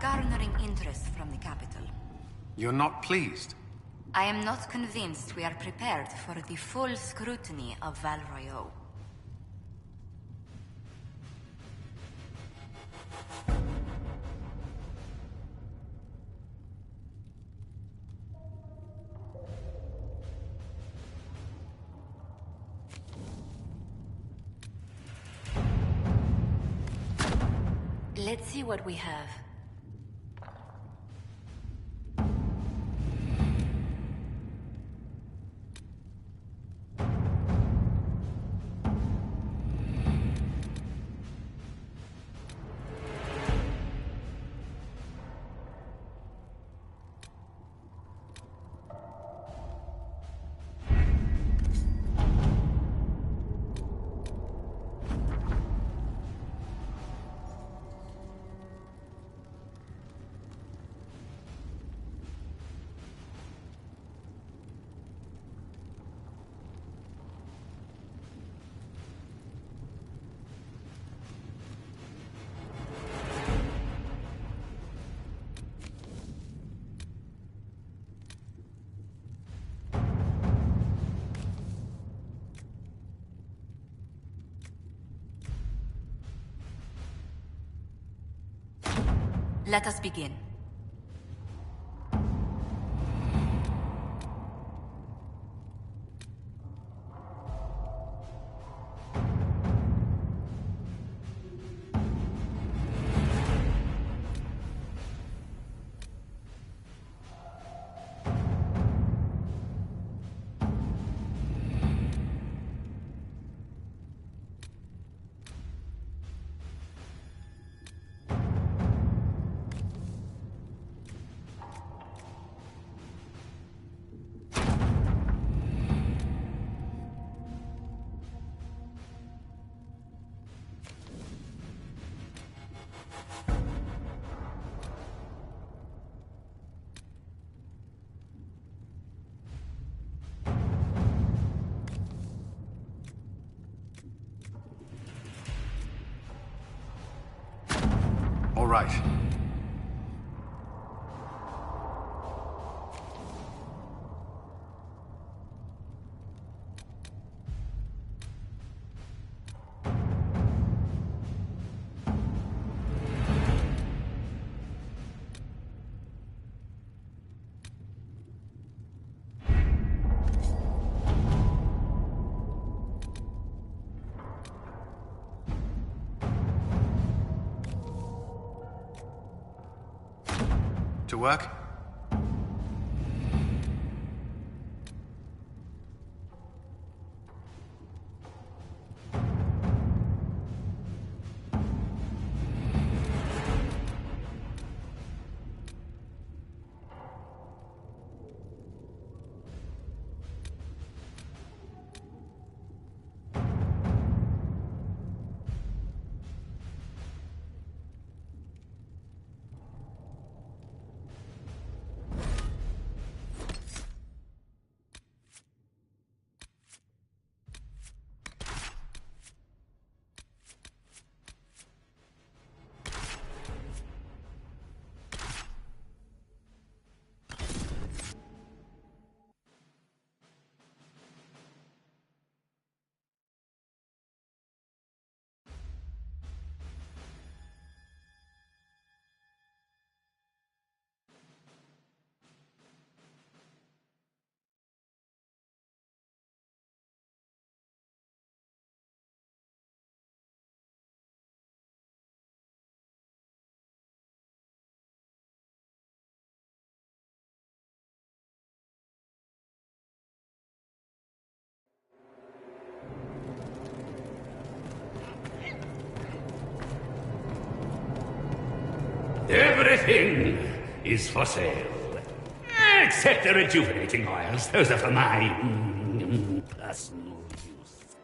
garnering interest from the capital. You're not pleased? I am not convinced we are prepared for the full scrutiny of Val Royeaux. Let's see what we have. Let us begin. All right. To work? Everything is for sale. Except the rejuvenating oils. Those are for my personal use.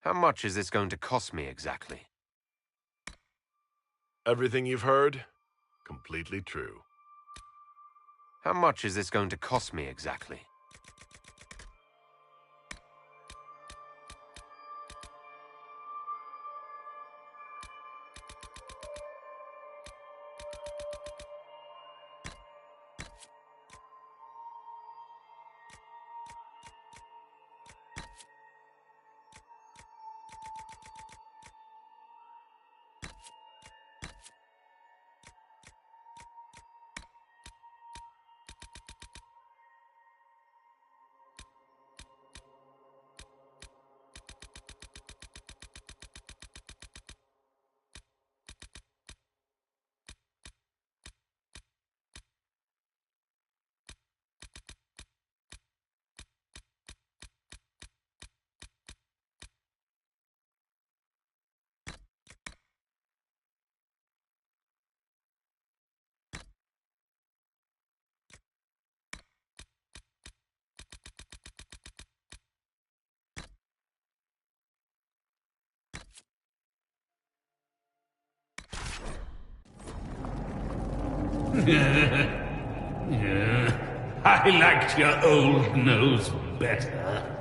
How much is this going to cost me exactly? Everything you've heard? Completely true. How much is this going to cost me exactly? I liked your old nose better.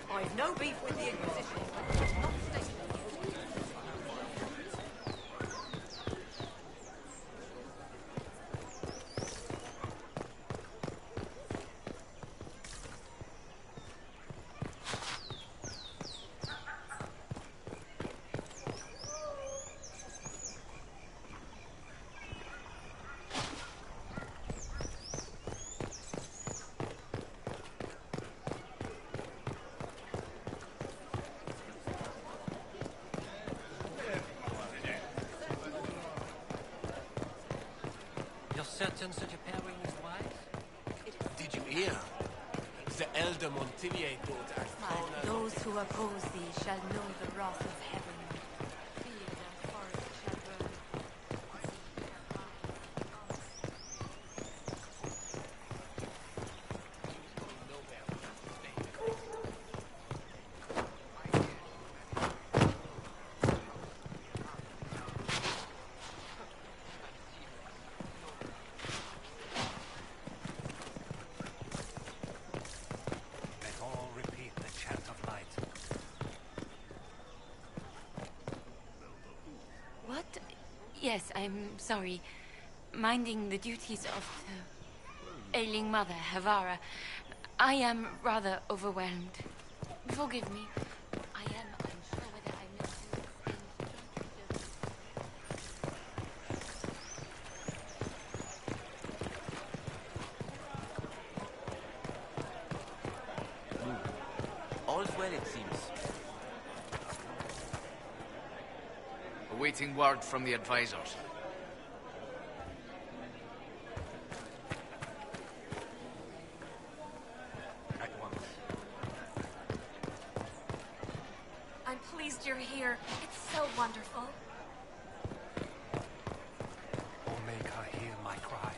I've no beef with the Inquisition. Not stationary. Certain such a pairing is wise? Did you hear? The elder Montivier daughter. Those who oppose thee shall know the wrath of heaven. Field and forest shall burn. Yes, I'm sorry. Minding the duties of the ailing mother, Havara. I am rather overwhelmed. Forgive me. I am unsure whether I meant to All's well, it seems. Awaiting word from the advisors. At once. I'm pleased you're here. It's so wonderful. Or make her hear my cry.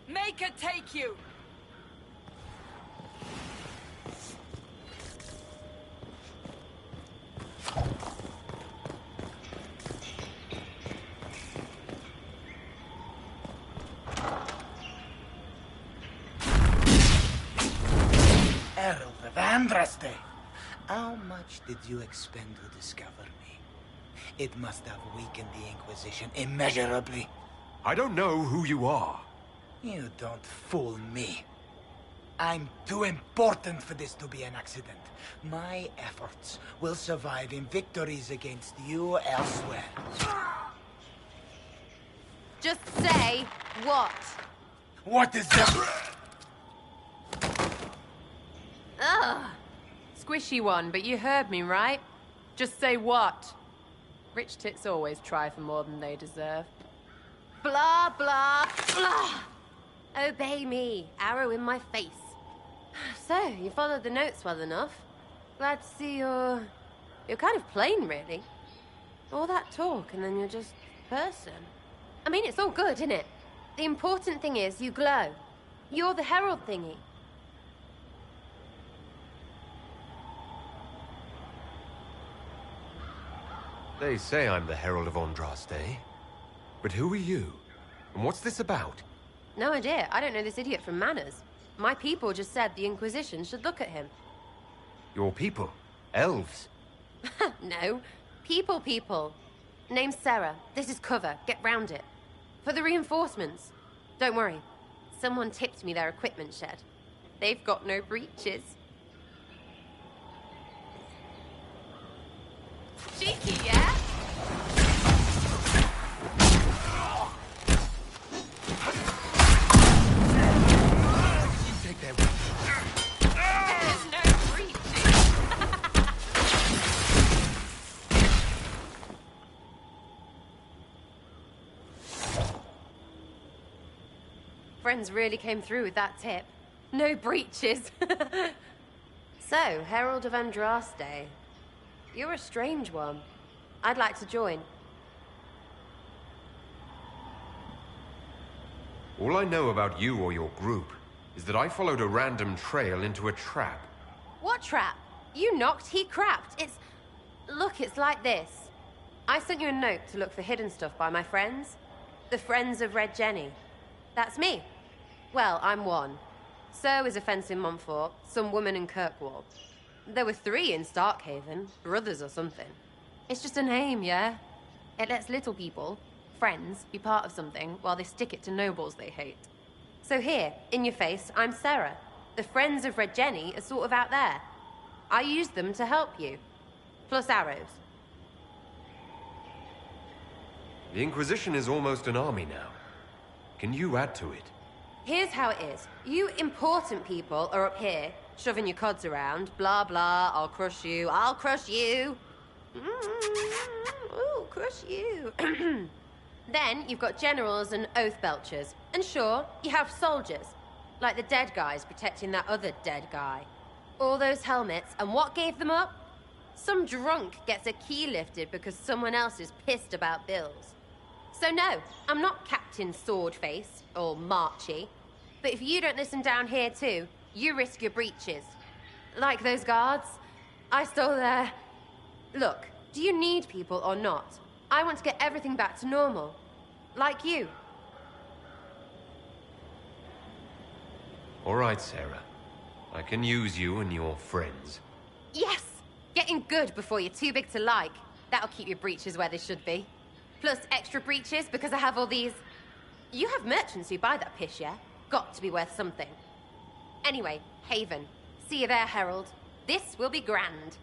Make her take you! Herald of Andraste, how much did you expend to discover me? It must have weakened the Inquisition immeasurably. I don't know who you are. You don't fool me. I'm too important for this to be an accident. My efforts will survive in victories against you elsewhere. Just say what? What is that? Ugh. Squishy one, but you heard me, right? Just say what? Rich tits always try for more than they deserve. Blah, blah, blah. Obey me. Arrow in my face. So, you followed the notes well enough. Glad to see you're kind of plain, really. All that talk, and then you're just person. I mean, it's all good, isn't it? The important thing is you glow. You're the herald thingy. They say I'm the Herald of Andraste. But who are you? And what's this about? No idea. I don't know this idiot from Manners. My people just said the Inquisition should look at him. Your people? Elves? No. People. Name's Sarah. This is cover. Get round it. For the reinforcements. Don't worry. Someone tipped me their equipment shed. They've got no breaches. Cheeky, yeah? You take that. There's no breaches. Friends really came through with that tip. No breaches. So, Herald of Andraste. You're a strange one. I'd like to join. All I know about you or your group is that I followed a random trail into a trap. What trap? You knocked, he crapped. Look, it's like this. I sent you a note to look for hidden stuff by my friends. The Friends of Red Jenny. That's me. Well, I'm one. So is a fence in Montfort, some woman in Kirkwall. There were 3 in Starkhaven, brothers or something. It's just a name, yeah? It lets little people, friends, be part of something while they stick it to nobles they hate. So here, in your face, I'm Sarah. The Friends of Red Jenny are sort of out there. I use them to help you. Plus arrows. The Inquisition is almost an army now. Can you add to it? Here's how it is. You important people are up here, shoving your cods around. Blah, blah, I'll crush you, I'll crush you. Ooh, crush you. Then you've got generals and oath belchers. And sure, you have soldiers. Like the dead guys protecting that other dead guy. All those helmets, and what gave them up? Some drunk gets a key lifted because someone else is pissed about bills. So no, I'm not Captain Swordface, or Marchy. But if you don't listen down here too, you risk your breeches. Like those guards. I stole their... Look, do you need people or not? I want to get everything back to normal. Like you. All right, Sarah. I can use you and your friends. Yes! Getting good before you're too big to like. That'll keep your breeches where they should be. Plus extra breeches because I have all these... You have merchants who buy that piss, yeah? Got to be worth something. Anyway, Haven. See you there, Herald. This will be grand.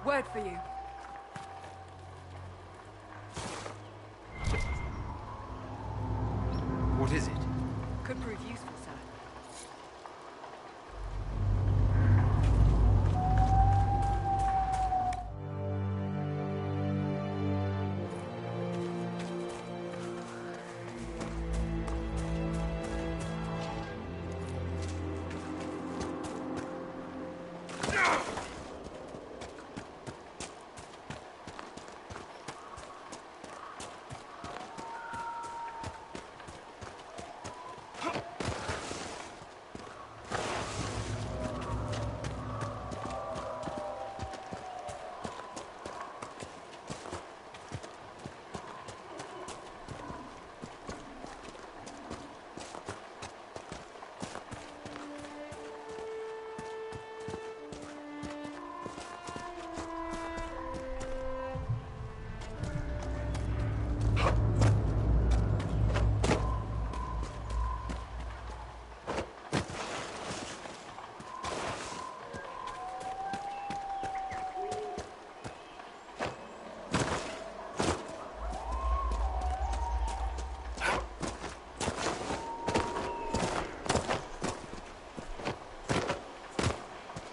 Word for you. What is it? Could prove useful, sir.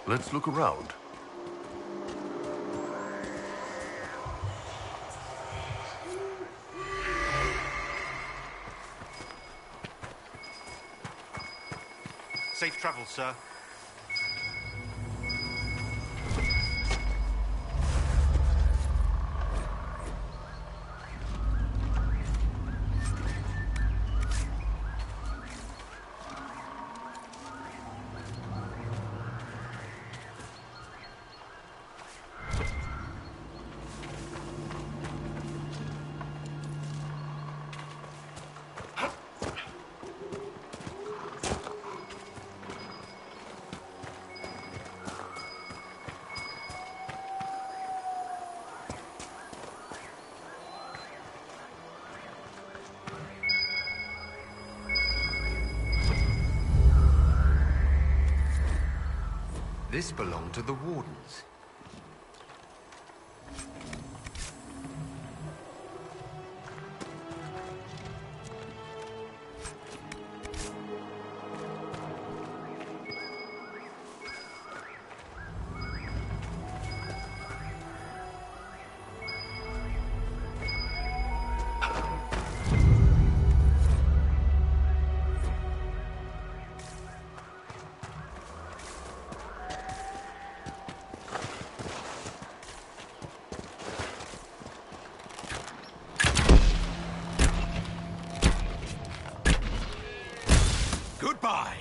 Let's look around. Safe travel, sir. This belonged to the Wardens. Goodbye!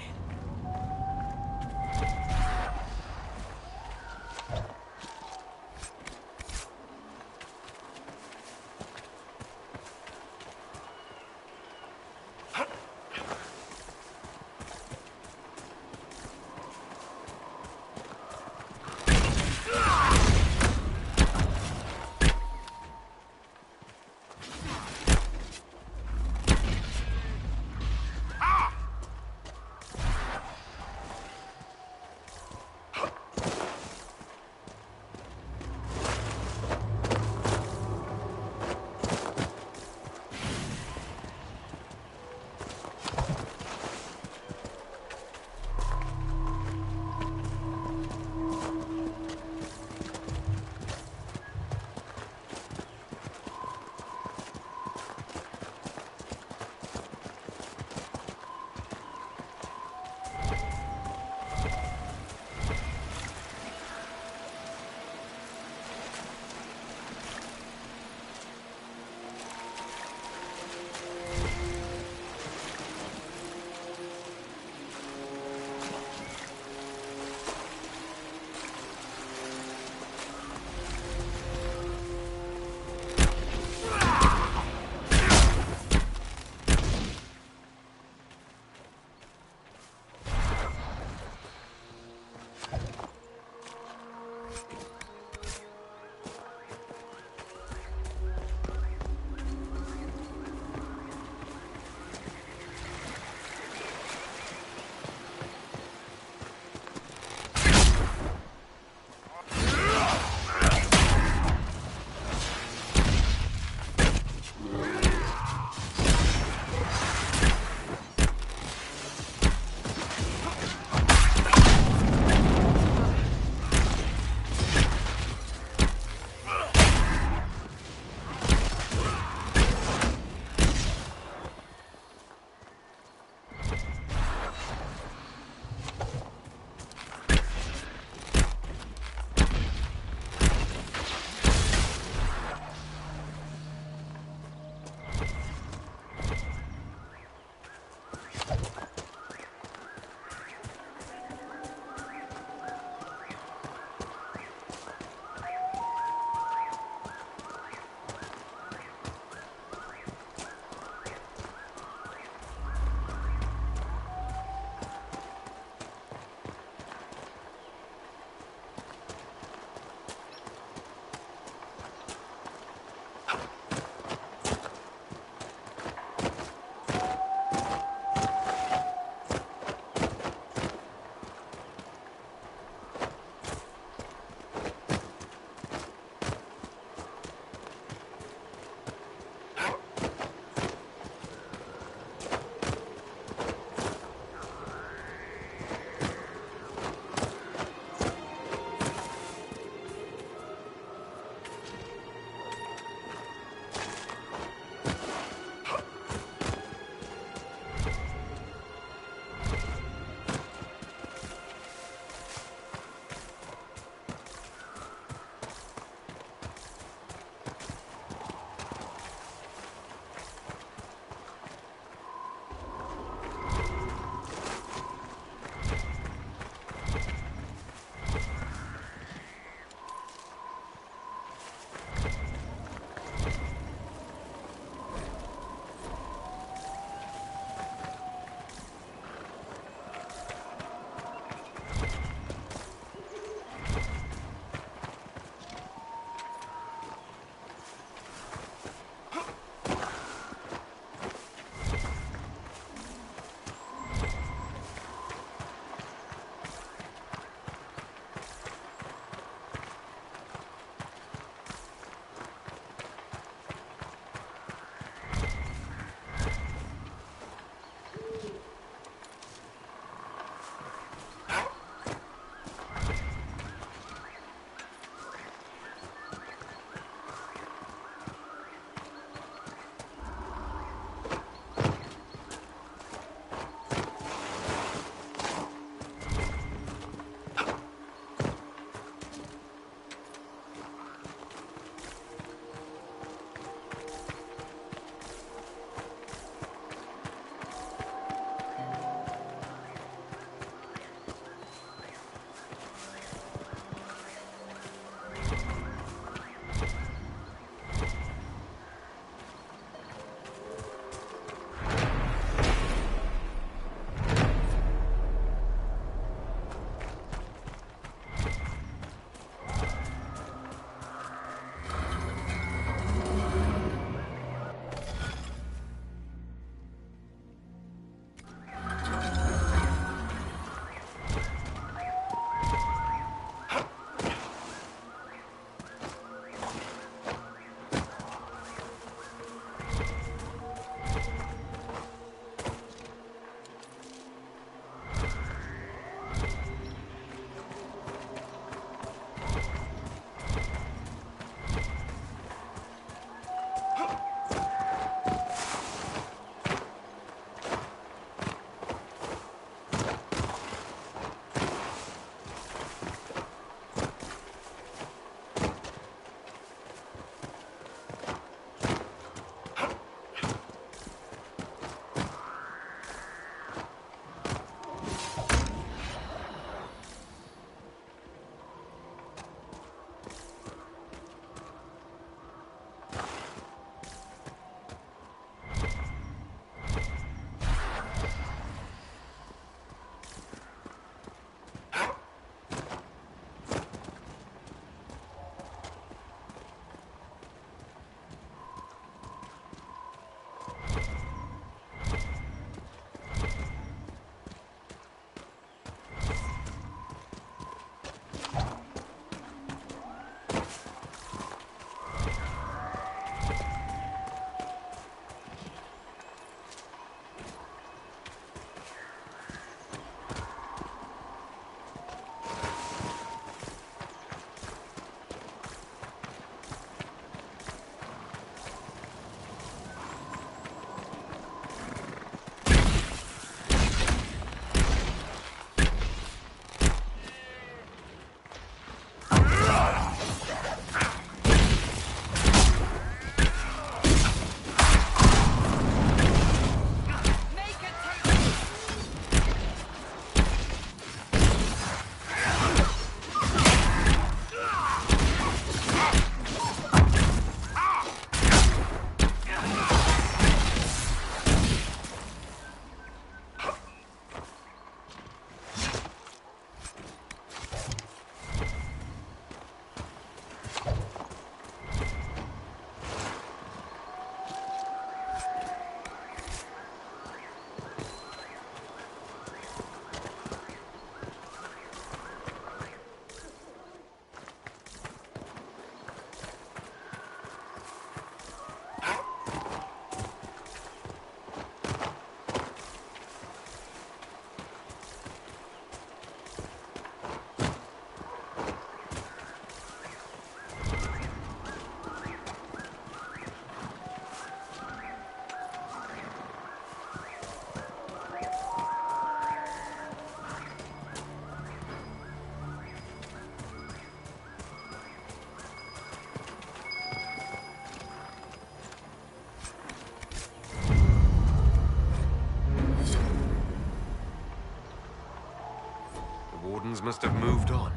Wardens must have moved on.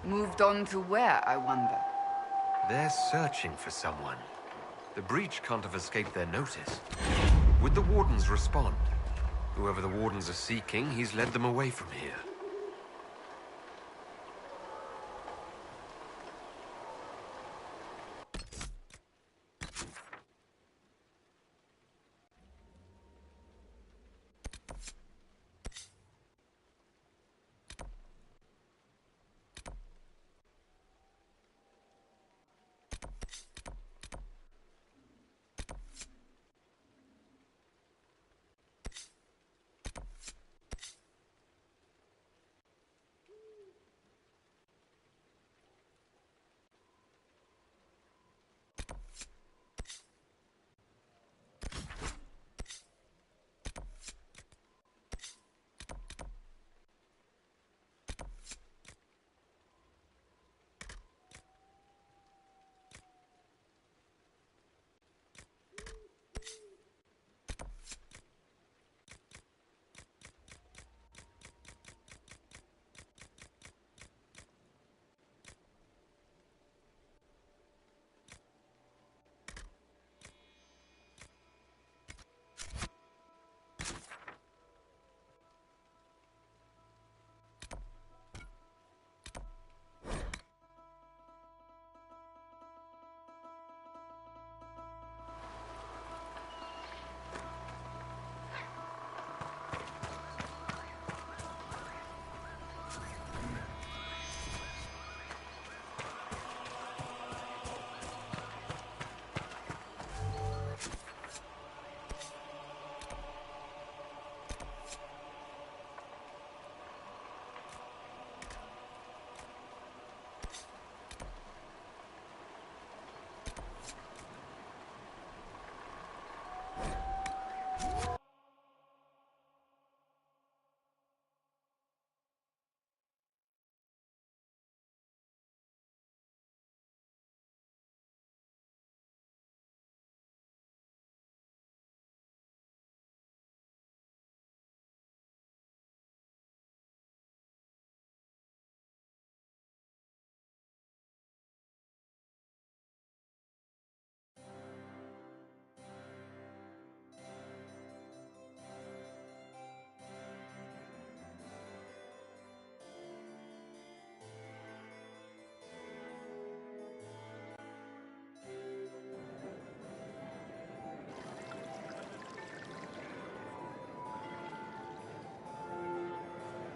Moved on to where, I wonder? They're searching for someone. The breach can't have escaped their notice. Would the Wardens respond? Whoever the Wardens are seeking, he's led them away from here.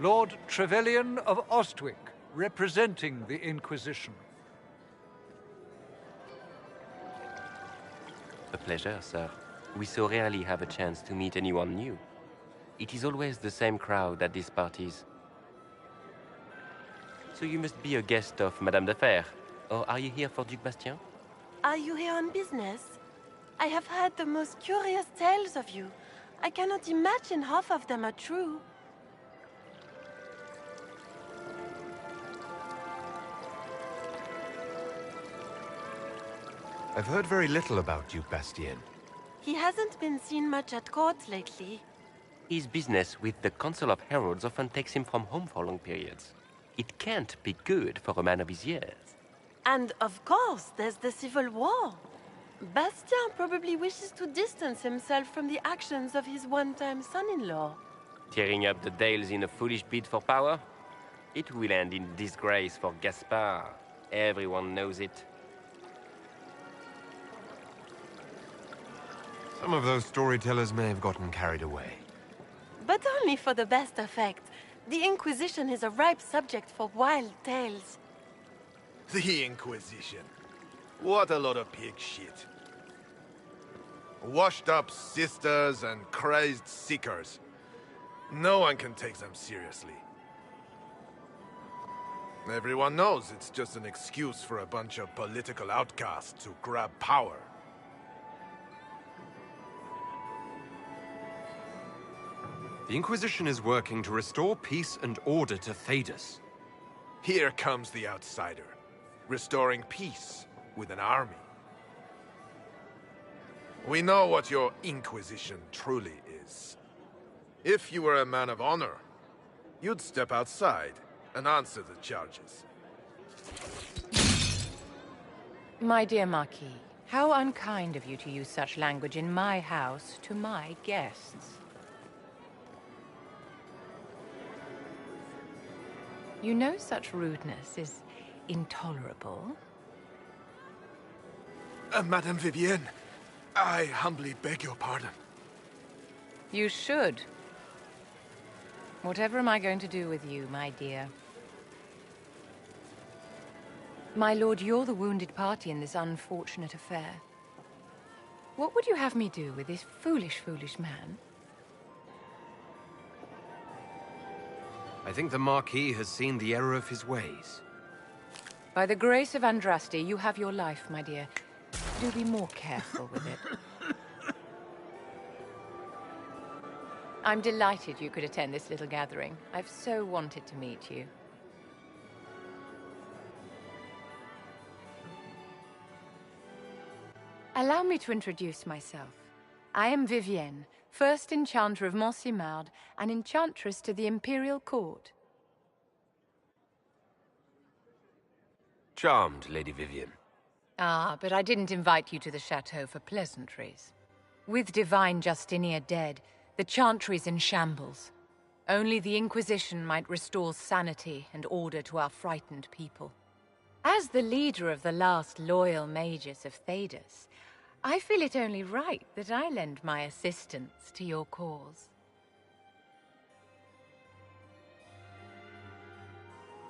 Lord Trevelyan of Ostwick, representing the Inquisition. A pleasure, sir. We so rarely have a chance to meet anyone new. It is always the same crowd at these parties. So you must be a guest of Madame de Fer, or are you here for Duc Bastien? Are you here on business? I have heard the most curious tales of you. I cannot imagine half of them are true. I've heard very little about Duke Bastien. He hasn't been seen much at court lately. His business with the Council of Heralds often takes him from home for long periods. It can't be good for a man of his years. And of course, there's the Civil War. Bastien probably wishes to distance himself from the actions of his one-time son-in-law. Tearing up the Dales in a foolish bid for power? It will end in disgrace for Gaspard. Everyone knows it. Some of those storytellers may have gotten carried away. But only for the best effect. The Inquisition is a ripe subject for wild tales. The Inquisition. What a lot of pig shit. Washed up sisters and crazed seekers. No one can take them seriously. Everyone knows it's just an excuse for a bunch of political outcasts to grab power. The Inquisition is working to restore peace and order to Thedas. Here comes the outsider, restoring peace with an army. We know what your Inquisition truly is. If you were a man of honor, you'd step outside and answer the charges. My dear Marquis, how unkind of you to use such language in my house to my guests. You know such rudeness is intolerable. Madame Vivienne, I humbly beg your pardon. You should. Whatever am I going to do with you, my dear? My lord, you're the wounded party in this unfortunate affair. What would you have me do with this foolish, foolish man? I think the Marquis has seen the error of his ways. By the grace of Andraste, you have your life, my dear. Do be more careful with it. I'm delighted you could attend this little gathering. I've so wanted to meet you. Allow me to introduce myself. I am Vivienne, first enchanter of Montsimard and enchantress to the Imperial Court. Charmed, Lady Vivienne. Ah, but I didn't invite you to the chateau for pleasantries. With divine Justinia dead, the Chantry's in shambles. Only the Inquisition might restore sanity and order to our frightened people. As the leader of the last loyal mages of Thedas, I feel it only right that I lend my assistance to your cause.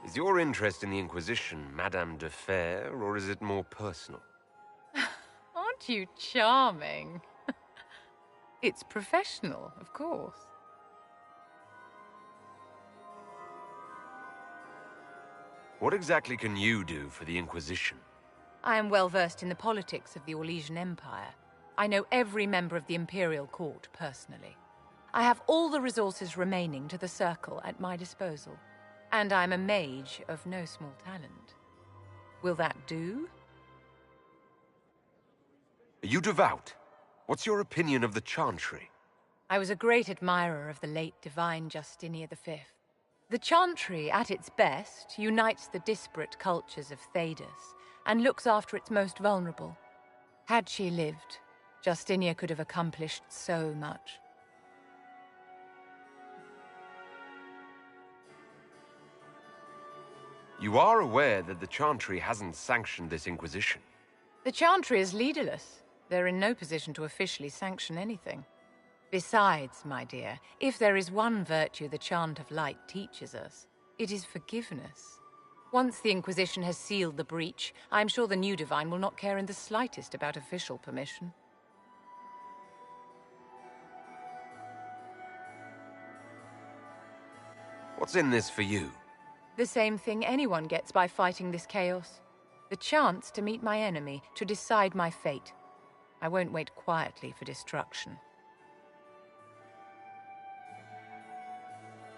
Is your interest in the Inquisition Madame de Fer, or is it more personal? Aren't you charming? It's professional, of course. What exactly can you do for the Inquisition? I am well versed in the politics of the Orlesian Empire. I know every member of the Imperial Court personally. I have all the resources remaining to the Circle at my disposal. And I'm a mage of no small talent. Will that do? Are you devout? What's your opinion of the Chantry? I was a great admirer of the late divine Justinia V. The Chantry, at its best, unites the disparate cultures of Thedas and looks after its most vulnerable. Had she lived, Justinia could have accomplished so much. You are aware that the Chantry hasn't sanctioned this Inquisition. The Chantry is leaderless. They're in no position to officially sanction anything. Besides, my dear, if there is one virtue the Chant of Light teaches us, it is forgiveness. Once the Inquisition has sealed the breach, I'm sure the new Divine will not care in the slightest about official permission. What's in this for you? The same thing anyone gets by fighting this chaos. The chance to meet my enemy, to decide my fate. I won't wait quietly for destruction.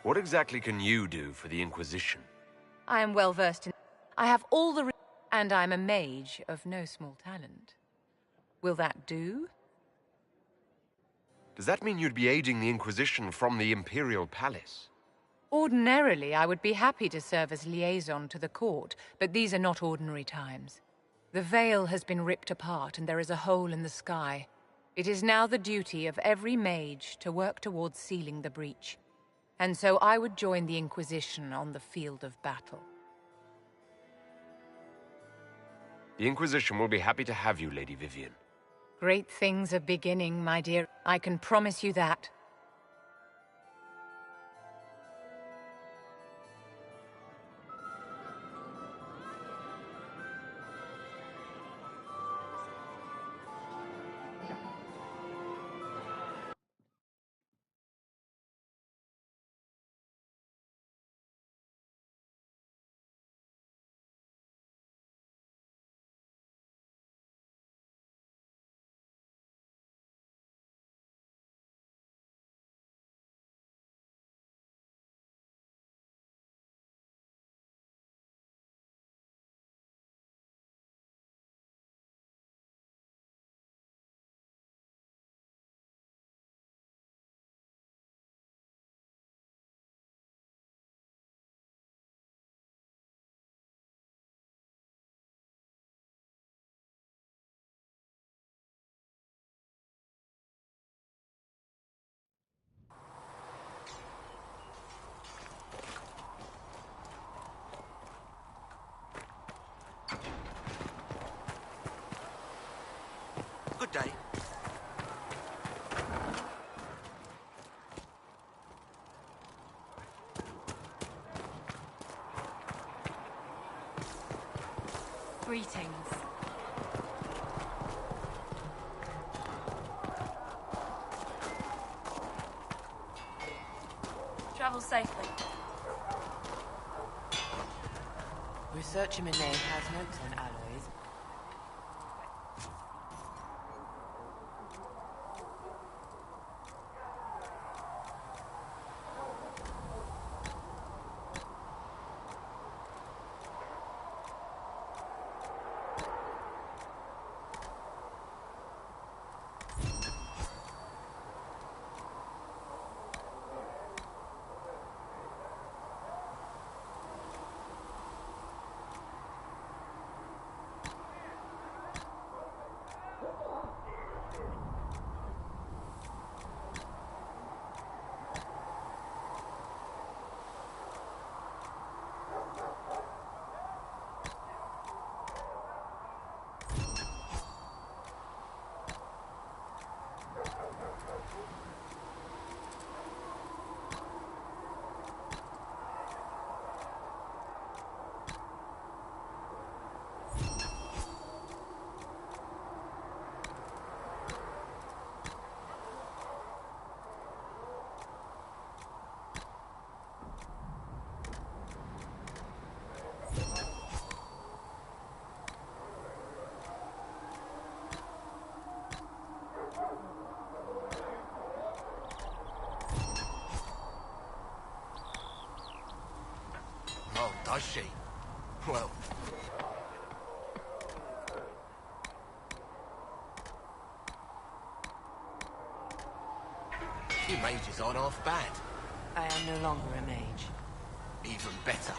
What exactly can you do for the Inquisition? I am well versed in... I have all the... and I'm a mage of no small talent. Will that do? Does that mean you'd be aiding the Inquisition from the Imperial Palace? Ordinarily, I would be happy to serve as liaison to the court, but these are not ordinary times. The veil has been ripped apart and there is a hole in the sky. It is now the duty of every mage to work towards sealing the breach. And so I would join the Inquisition on the field of battle. The Inquisition will be happy to have you, Lady Vivienne. Great things are beginning, my dear. I can promise you that. Greetings. Travel safely. Researcher Monet has notes on alloys. Oh, does she? Well... You mages aren't half bad. I am no longer a mage. Even better.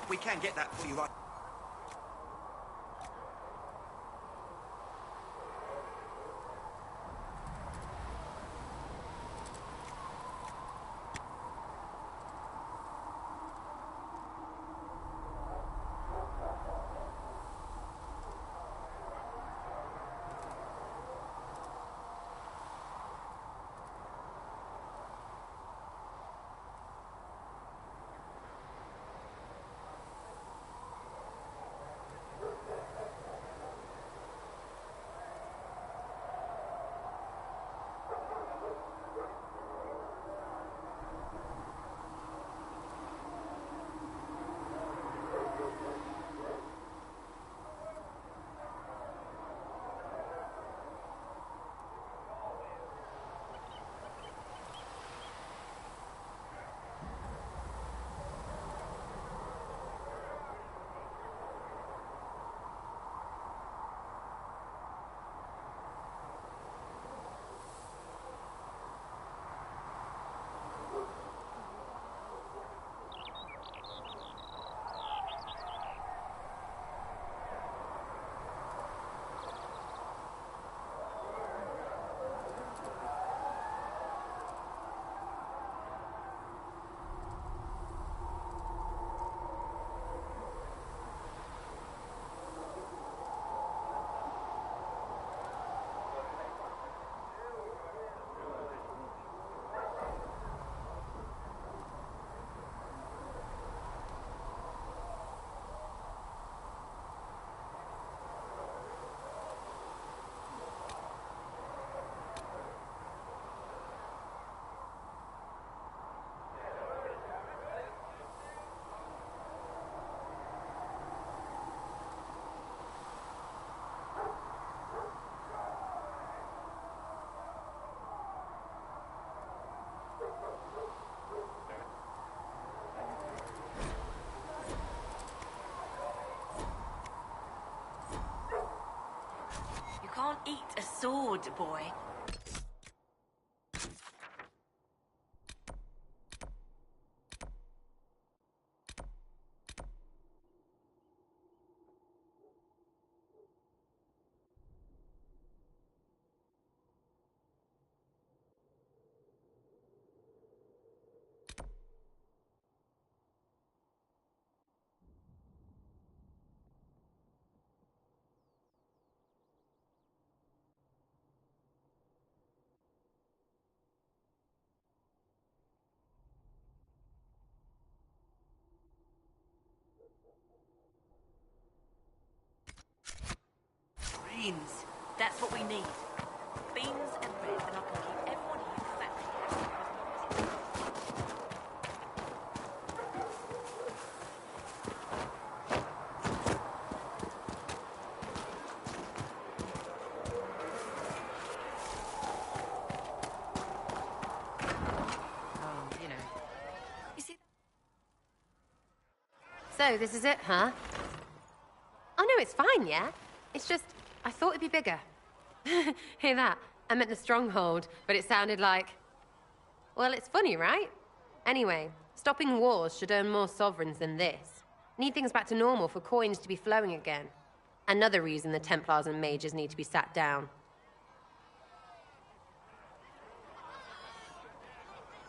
We can get that for you right. eat a sword, boy. Beans. That's what we need. Beans and bread, and I can keep everyone here fat. Oh, you know. You see? So, this is it, huh? Oh, no, it's fine, yeah? It's just, I thought it'd be bigger. Hear that? I meant the stronghold, but it sounded like... Well, it's funny, right? Anyway, stopping wars should earn more sovereigns than this. Need things back to normal for coins to be flowing again. Another reason the Templars and mages need to be sat down.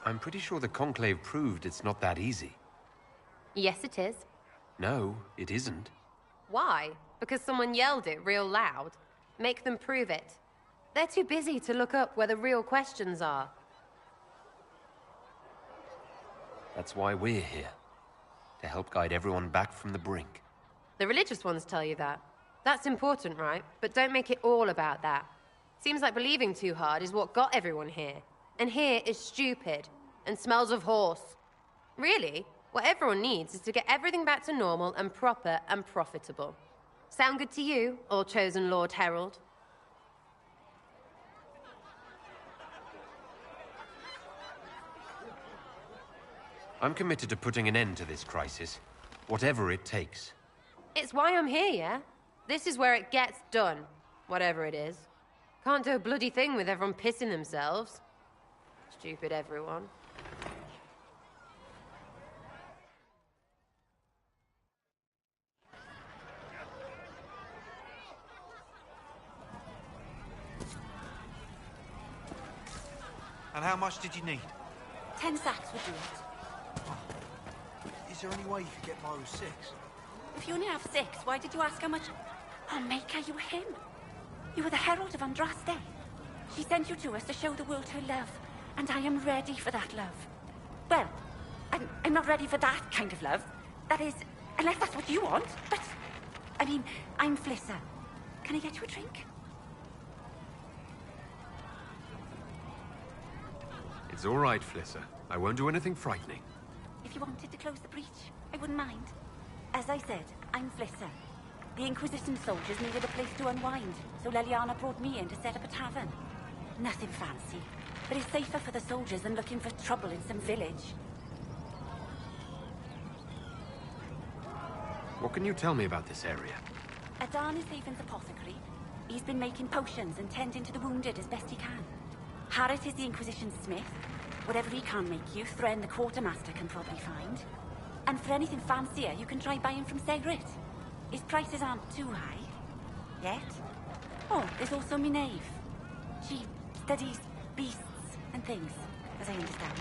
I'm pretty sure the Conclave proved it's not that easy. Yes, it is. No, it isn't. Why? Because someone yelled it real loud? Make them prove it. They're too busy to look up where the real questions are. That's why we're here. To help guide everyone back from the brink. The religious ones tell you that. That's important, right? But don't make it all about that. Seems like believing too hard is what got everyone here. And here is stupid. And smells of horse. Really? What everyone needs is to get everything back to normal and proper and profitable. Sound good to you, All Chosen Lord Herald? I'm committed to putting an end to this crisis, whatever it takes. It's why I'm here, yeah? This is where it gets done, whatever it is. Can't do a bloody thing with everyone pissing themselves. Stupid everyone. And how much did you need? 10 sacks would do it. Is there any way you could get by with 6? If you only have 6, why did you ask how much? Oh, Maker, you were him. You were the Herald of Andraste. She sent you to us to show the world her love, and I am ready for that love. Well, I'm not ready for that kind of love. That is, unless that's what you want. But, I mean, I'm Flissa. Can I get you a drink? It's all right, Flissa. I won't do anything frightening. If you wanted to close the breach, I wouldn't mind. As I said, I'm Flissa. The Inquisition soldiers needed a place to unwind, so Leliana brought me in to set up a tavern. Nothing fancy, but it's safer for the soldiers than looking for trouble in some village. What can you tell me about this area? Adan is Haven's apothecary. He's been making potions and tending to the wounded as best he can. Harrit is the Inquisition smith. Whatever he can't make you, Thren the quartermaster can probably find. And for anything fancier, you can try buying from Segrit. His prices aren't too high. Yet. Oh, there's also Minave. She studies beasts and things, as I understand.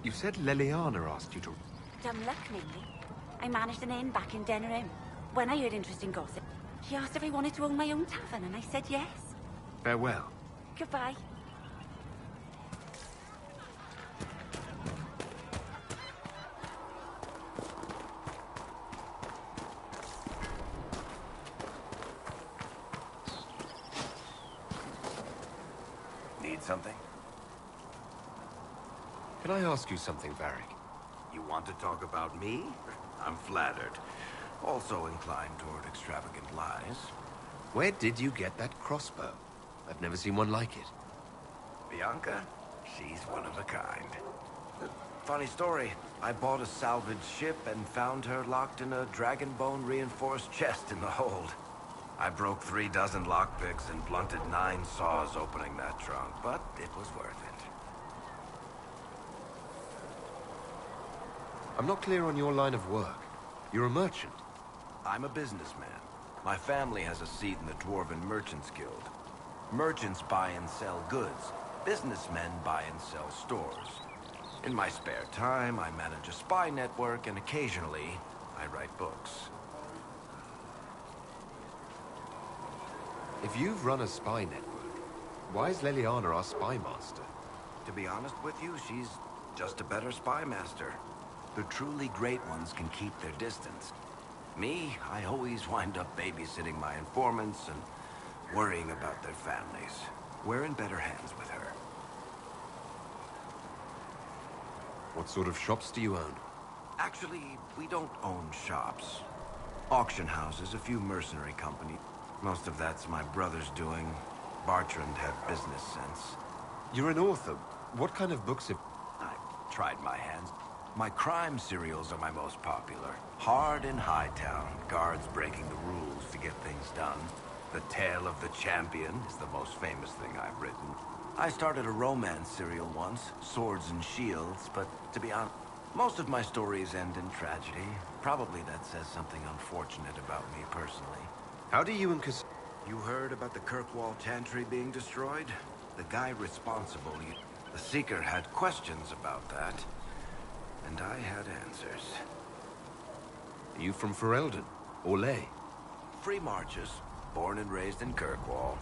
You said Leliana asked you to... Dumb luck, mainly. I managed an inn back in Denerim. When I heard interesting gossip, she asked if I wanted to own my own tavern, and I said yes. Farewell. Goodbye. Need something? Can I ask you something, Varric? You want to talk about me? I'm flattered. Also inclined toward extravagant lies. Where did you get that crossbow? I've never seen one like it. Bianca? She's one of a kind. Funny story. I bought a salvaged ship and found her locked in a dragon bone reinforced chest in the hold. I broke 36 lockpicks and blunted 9 saws opening that trunk, but it was worth it. I'm not clear on your line of work. You're a merchant. I'm a businessman. My family has a seat in the Dwarven Merchants Guild. Merchants buy and sell goods. Businessmen buy and sell stores. In my spare time, I manage a spy network, and occasionally, I write books. If you've run a spy network, why is Leliana our spy master? To be honest with you, she's just a better spy master. The truly great ones can keep their distance. Me, I always wind up babysitting my informants and worrying about their families. We're in better hands with her. What sort of shops do you own? Actually, we don't own shops. Auction houses, a few mercenary companies. Most of that's my brother's doing. Bartrand had business sense. You're an author. What kind of books have... I've tried my hands. My crime serials are my most popular. Hard in Hightown, guards breaking the rules to get things done. The Tale of the Champion is the most famous thing I've written. I started a romance serial once, Swords and Shields, but to be honest, most of my stories end in tragedy. Probably that says something unfortunate about me personally. How do you You heard about the Kirkwall Chantry being destroyed? The guy responsible, the Seeker, had questions about that. And I had answers. Are you from Ferelden? Or Ley? Free Marches, born and raised in Kirkwall.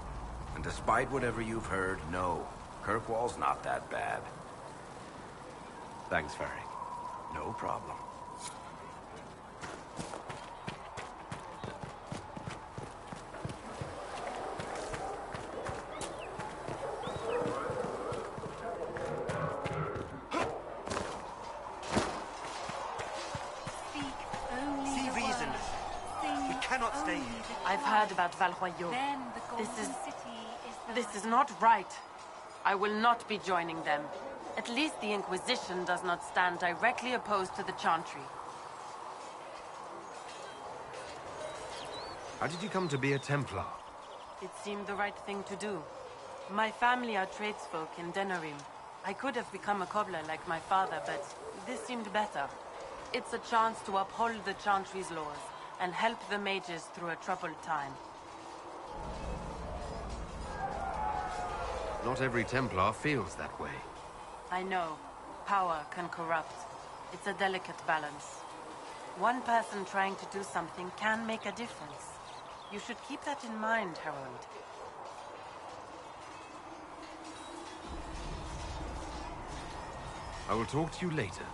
And despite whatever you've heard, no, Kirkwall's not that bad. Thanks, Ferry. No problem. I've heard about Valroyot. This is not right. I will not be joining them. At least the Inquisition does not stand directly opposed to the Chantry. How did you come to be a Templar? It seemed the right thing to do. My family are tradesfolk in Denerim. I could have become a cobbler like my father, but this seemed better. It's a chance to uphold the Chantry's laws and help the mages through a troubled time. Not every Templar feels that way. I know. Power can corrupt. It's a delicate balance. One person trying to do something can make a difference. You should keep that in mind, Harold. I will talk to you later.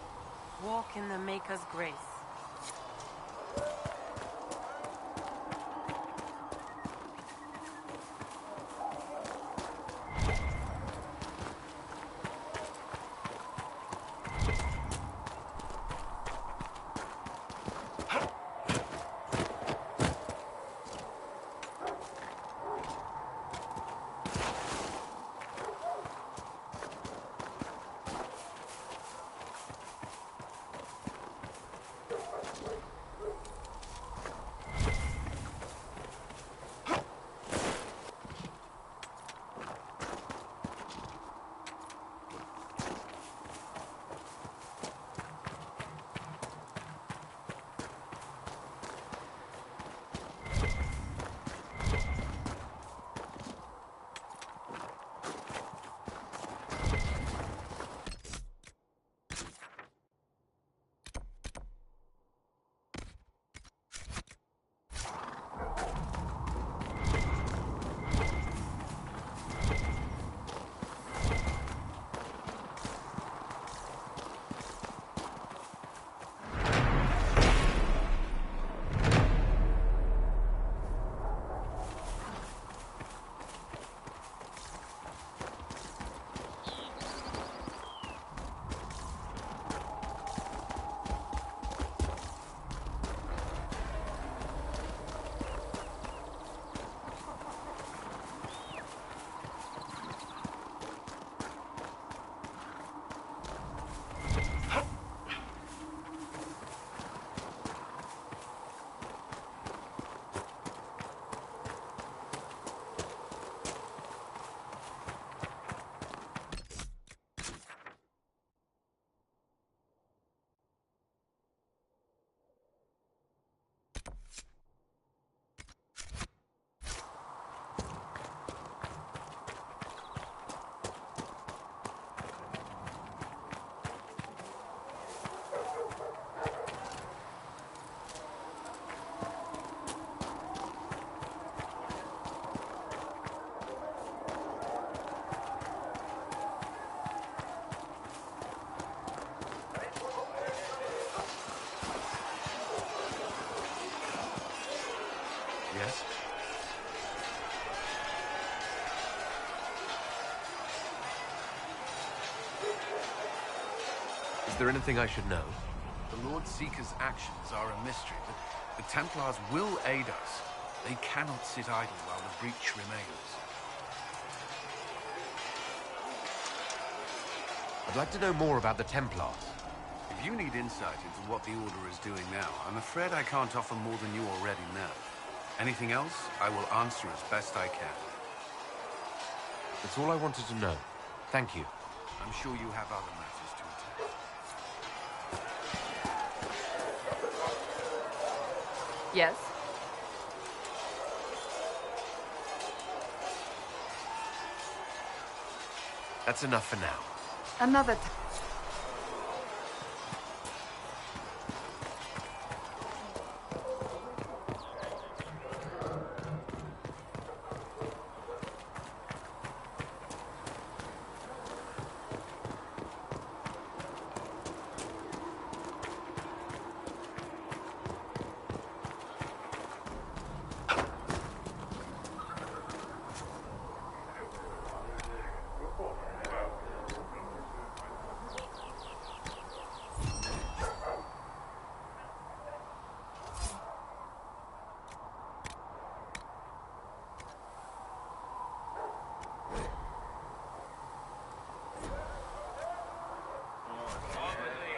Walk in the Maker's grace. there anything I should know? The Lord Seeker's actions are a mystery, but the Templars will aid us. They cannot sit idle while the breach remains. I'd like to know more about the Templars. If you need insight into what the Order is doing now, I'm afraid I can't offer more than you already know. Anything else, I will answer as best I can. That's all I wanted to know. Thank you. I'm sure you have other matters to attend. Yes? That's enough for now. Another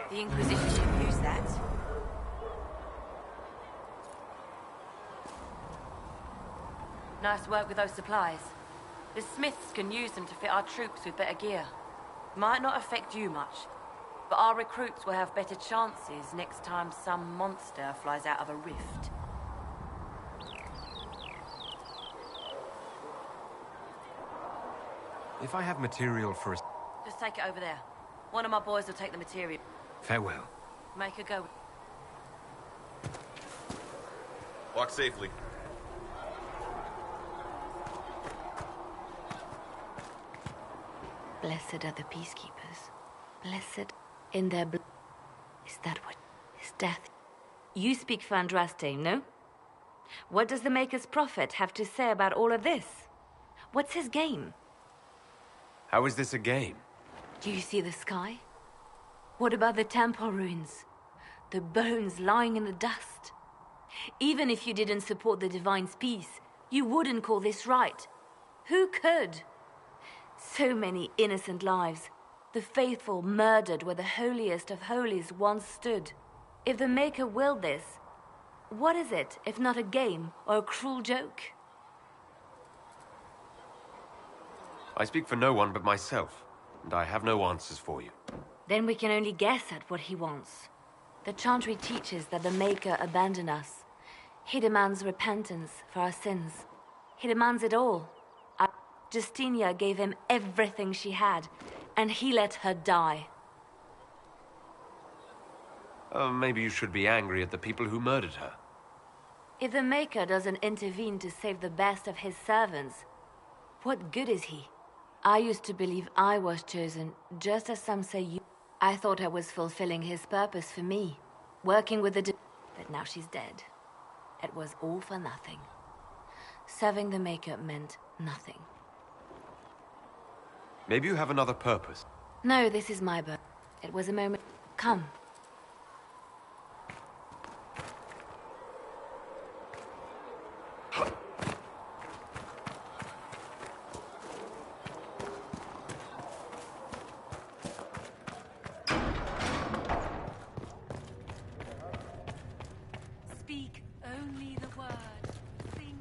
The Inquisition should use that. Nice work with those supplies. The Smiths can use them to fit our troops with better gear. Might not affect you much, but our recruits will have better chances next time some monster flies out of a rift. If I have material for a... Just take it over there. One of my boys will take the material. Farewell. Make her go. Walk safely. Blessed are the peacekeepers. Blessed in their blood. Is that what is death? You speak for Andraste, no? What does the Maker's prophet have to say about all of this? What's his game? How is this a game? Do you see the sky? What about the temple ruins? The bones lying in the dust? Even if you didn't support the Divine's peace, you wouldn't call this right. Who could? So many innocent lives. The faithful murdered where the holiest of holies once stood. If the Maker willed this, what is it if not a game or a cruel joke? I speak for no one but myself, and I have no answers for you. Then we can only guess at what he wants. The Chantry teaches that the Maker abandoned us. He demands repentance for our sins. He demands it all. Justinia gave him everything she had, and he let her die. Maybe you should be angry at the people who murdered her. If the Maker doesn't intervene to save the best of his servants, what good is he? I used to believe I was chosen, just as some say you. I thought I was fulfilling his purpose for me, working with the but now she's dead. It was all for nothing. Serving the Maker meant nothing. Maybe you have another purpose. No, this is my birth. It was a moment. Come. Speak only the word. Sing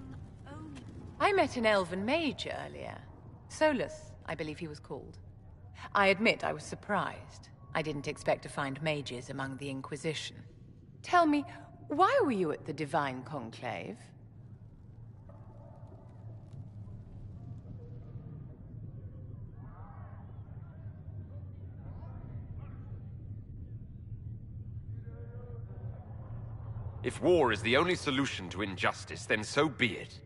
only. I met an elven mage earlier. Solus, I believe he was called. I admit I was surprised. I didn't expect to find mages among the Inquisition. Tell me, why were you at the Divine Conclave? If war is the only solution to injustice, then so be it.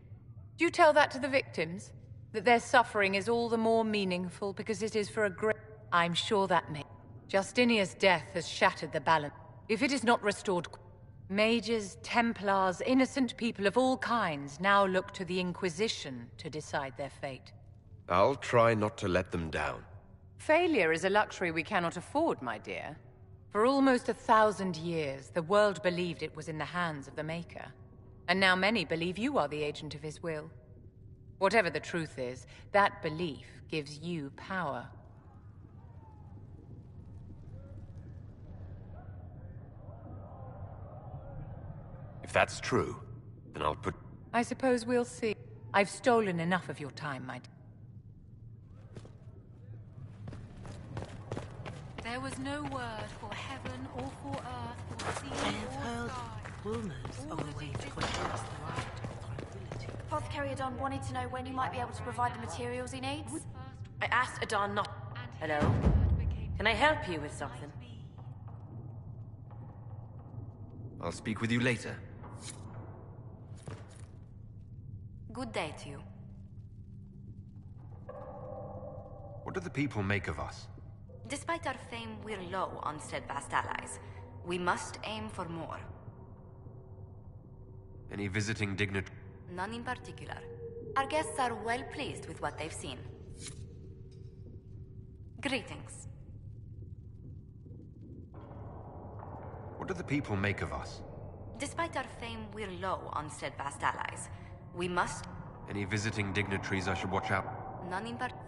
Do you tell that to the victims? That their suffering is all the more meaningful because it is for a great... I'm sure that may... Justinia's death has shattered the balance. If it is not restored... Mages, Templars, innocent people of all kinds now look to the Inquisition to decide their fate. I'll try not to let them down. Failure is a luxury we cannot afford, my dear. For almost 1,000 years, the world believed it was in the hands of the Maker. And now many believe you are the agent of his will. Whatever the truth is, that belief gives you power. If that's true, then I'll put... I suppose we'll see. I've stolen enough of your time, my dear. There was no word for heaven or for earth or sea I've or heard sky. rumors of a way to enhance the light of tranquility. Apothecary Adon wanted to know when you might be able to provide the materials he needs. I asked Adon not... Hello? Can I help you with something? I'll speak with you later. Good day to you. What do the people make of us? Despite our fame, we're low on steadfast allies. We must aim for more. Any visiting dignitaries? None in particular. Our guests are well pleased with what they've seen. Greetings. What do the people make of us? Despite our fame, we're low on steadfast allies. We must... Any visiting dignitaries I should watch out? None in particular.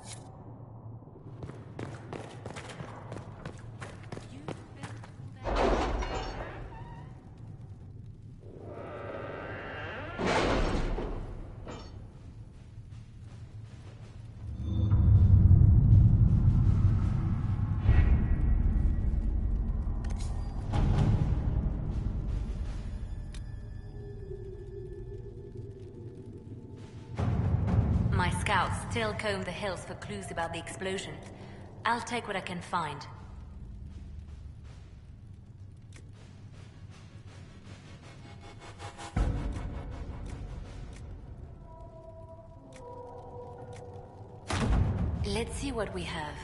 My scouts still comb the hills for clues about the explosion. I'll take what I can find. Let's see what we have.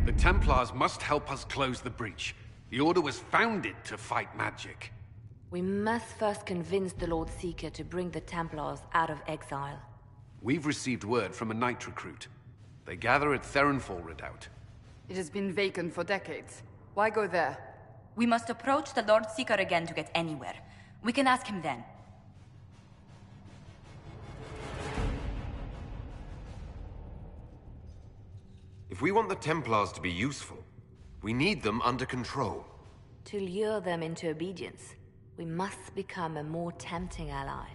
The Templars must help us close the breach. The Order was founded to fight magic. We must first convince the Lord Seeker to bring the Templars out of exile. We've received word from a knight recruit. They gather at Theronfall Redoubt. It has been vacant for decades. Why go there? We must approach the Lord Seeker again to get anywhere. We can ask him then. If we want the Templars to be useful, we need them under control. To lure them into obedience, we must become a more tempting ally.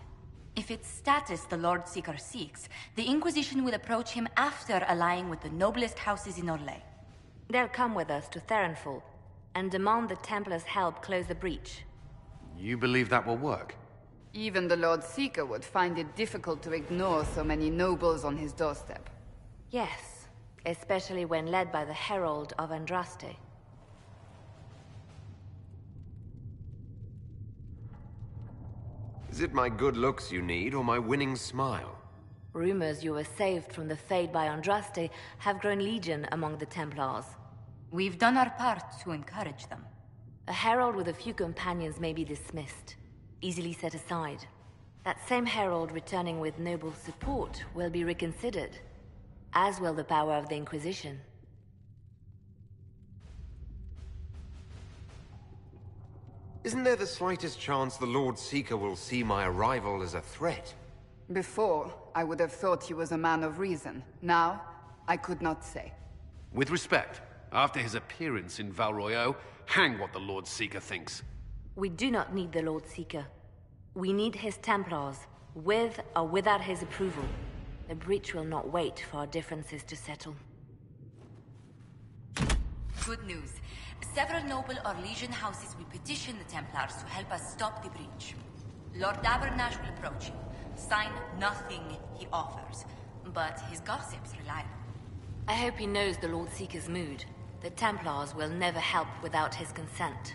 If it's status the Lord Seeker seeks, the Inquisition will approach him after allying with the noblest houses in Orlais. They'll come with us to Theronfall and demand the Templars' help close the breach. You believe that will work? Even the Lord Seeker would find it difficult to ignore so many nobles on his doorstep. Yes. Especially when led by the Herald of Andraste. Is it my good looks you need, or my winning smile? Rumors you were saved from the fate by Andraste have grown legion among the Templars. We've done our part to encourage them. A herald with a few companions may be dismissed, easily set aside. That same herald returning with noble support will be reconsidered. As will the power of the Inquisition. Isn't there the slightest chance the Lord Seeker will see my arrival as a threat? Before, I would have thought he was a man of reason. Now, I could not say. With respect, after his appearance in Val Royeaux, hang what the Lord Seeker thinks. We do not need the Lord Seeker. We need his Templars, with or without his approval. The breach will not wait for our differences to settle. Good news. Several noble Orlesian houses will petition the Templars to help us stop the breach. Lord Dabernash will approach him. Sign nothing he offers, but his gossip's reliable. I hope he knows the Lord Seeker's mood. The Templars will never help without his consent.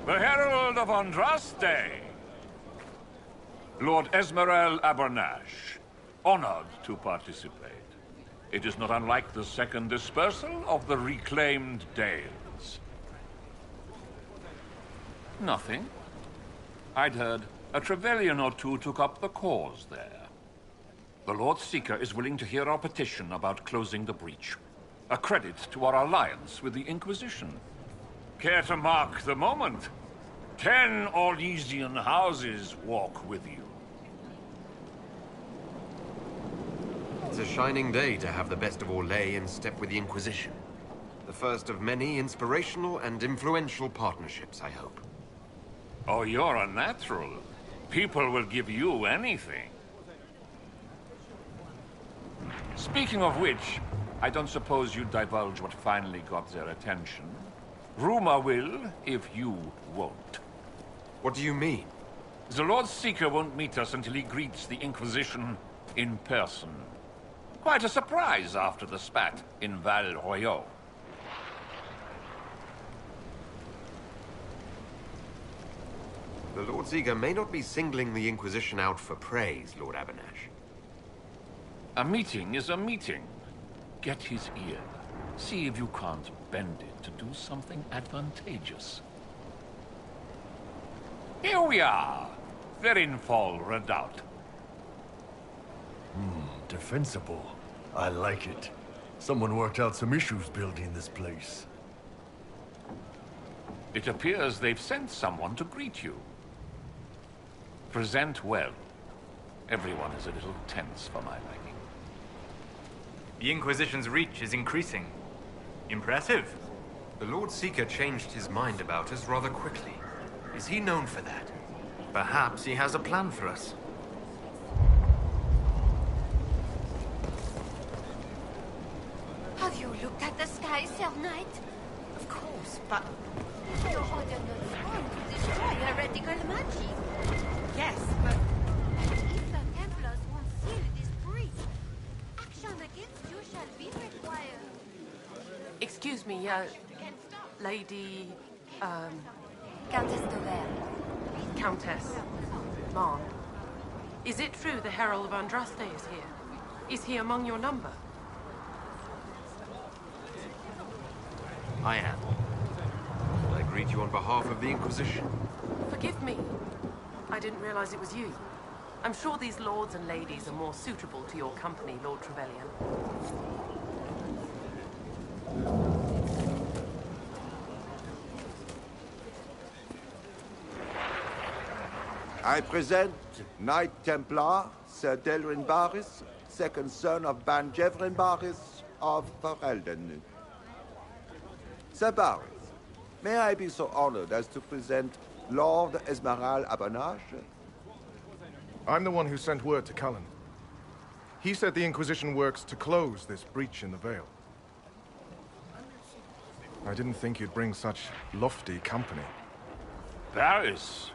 The Herald of Andraste. Lord Esmeralda Abernash, honored to participate. It is not unlike the second dispersal of the reclaimed Dales. Nothing. I'd heard a Trevelyan or two took up the cause there. The Lord Seeker is willing to hear our petition about closing the breach. A credit to our alliance with the Inquisition. Care to mark the moment? 10 Orlesian houses walk with you. It's a shining day to have the best of Orlais in step with the Inquisition. The first of many inspirational and influential partnerships, I hope. Oh, you're a natural. People will give you anything. Speaking of which, I don't suppose you'd divulge what finally got their attention. Rumor will, if you won't. What do you mean? The Lord Seeker won't meet us until he greets the Inquisition in person. Quite a surprise after the spat in Val Royaux. The Lord Seeker may not be singling the Inquisition out for praise, Lord Abernash. A meeting is a meeting. Get his ear. See if you can't bend it to do something advantageous. Here we are. Verinfol Redoubt. Defensible. I like it. Someone worked out some issues building this place. It appears they've sent someone to greet you. Present well. Everyone is a little tense for my liking. The Inquisition's reach is increasing. Impressive. The Lord Seeker changed his mind about us rather quickly. Is he known for that? Perhaps he has a plan for us. Have you looked at the sky, Sir Knight? Of course, but... Your order not sworn to destroy heretical magic. Yes, but... If the Templars won't seal this breach, action against you shall be required. Excuse me, Lady... Countess Dover. Countess. Ma'am. Is it true the Herald of Andraste is here? Is he among your number? I am. I greet you on behalf of the Inquisition. Forgive me. I didn't realize it was you. I'm sure these lords and ladies are more suitable to your company, Lord Trevelyan. I present Knight Templar, Sir Delrin Barris, second son of Ban Jevrin Barris of Ferelden. Sir Barris, may I be so honored as to present Lord Esmeralda Abernash? I'm the one who sent word to Cullen. He said the Inquisition works to close this breach in the Vale. I didn't think you'd bring such lofty company. Paris.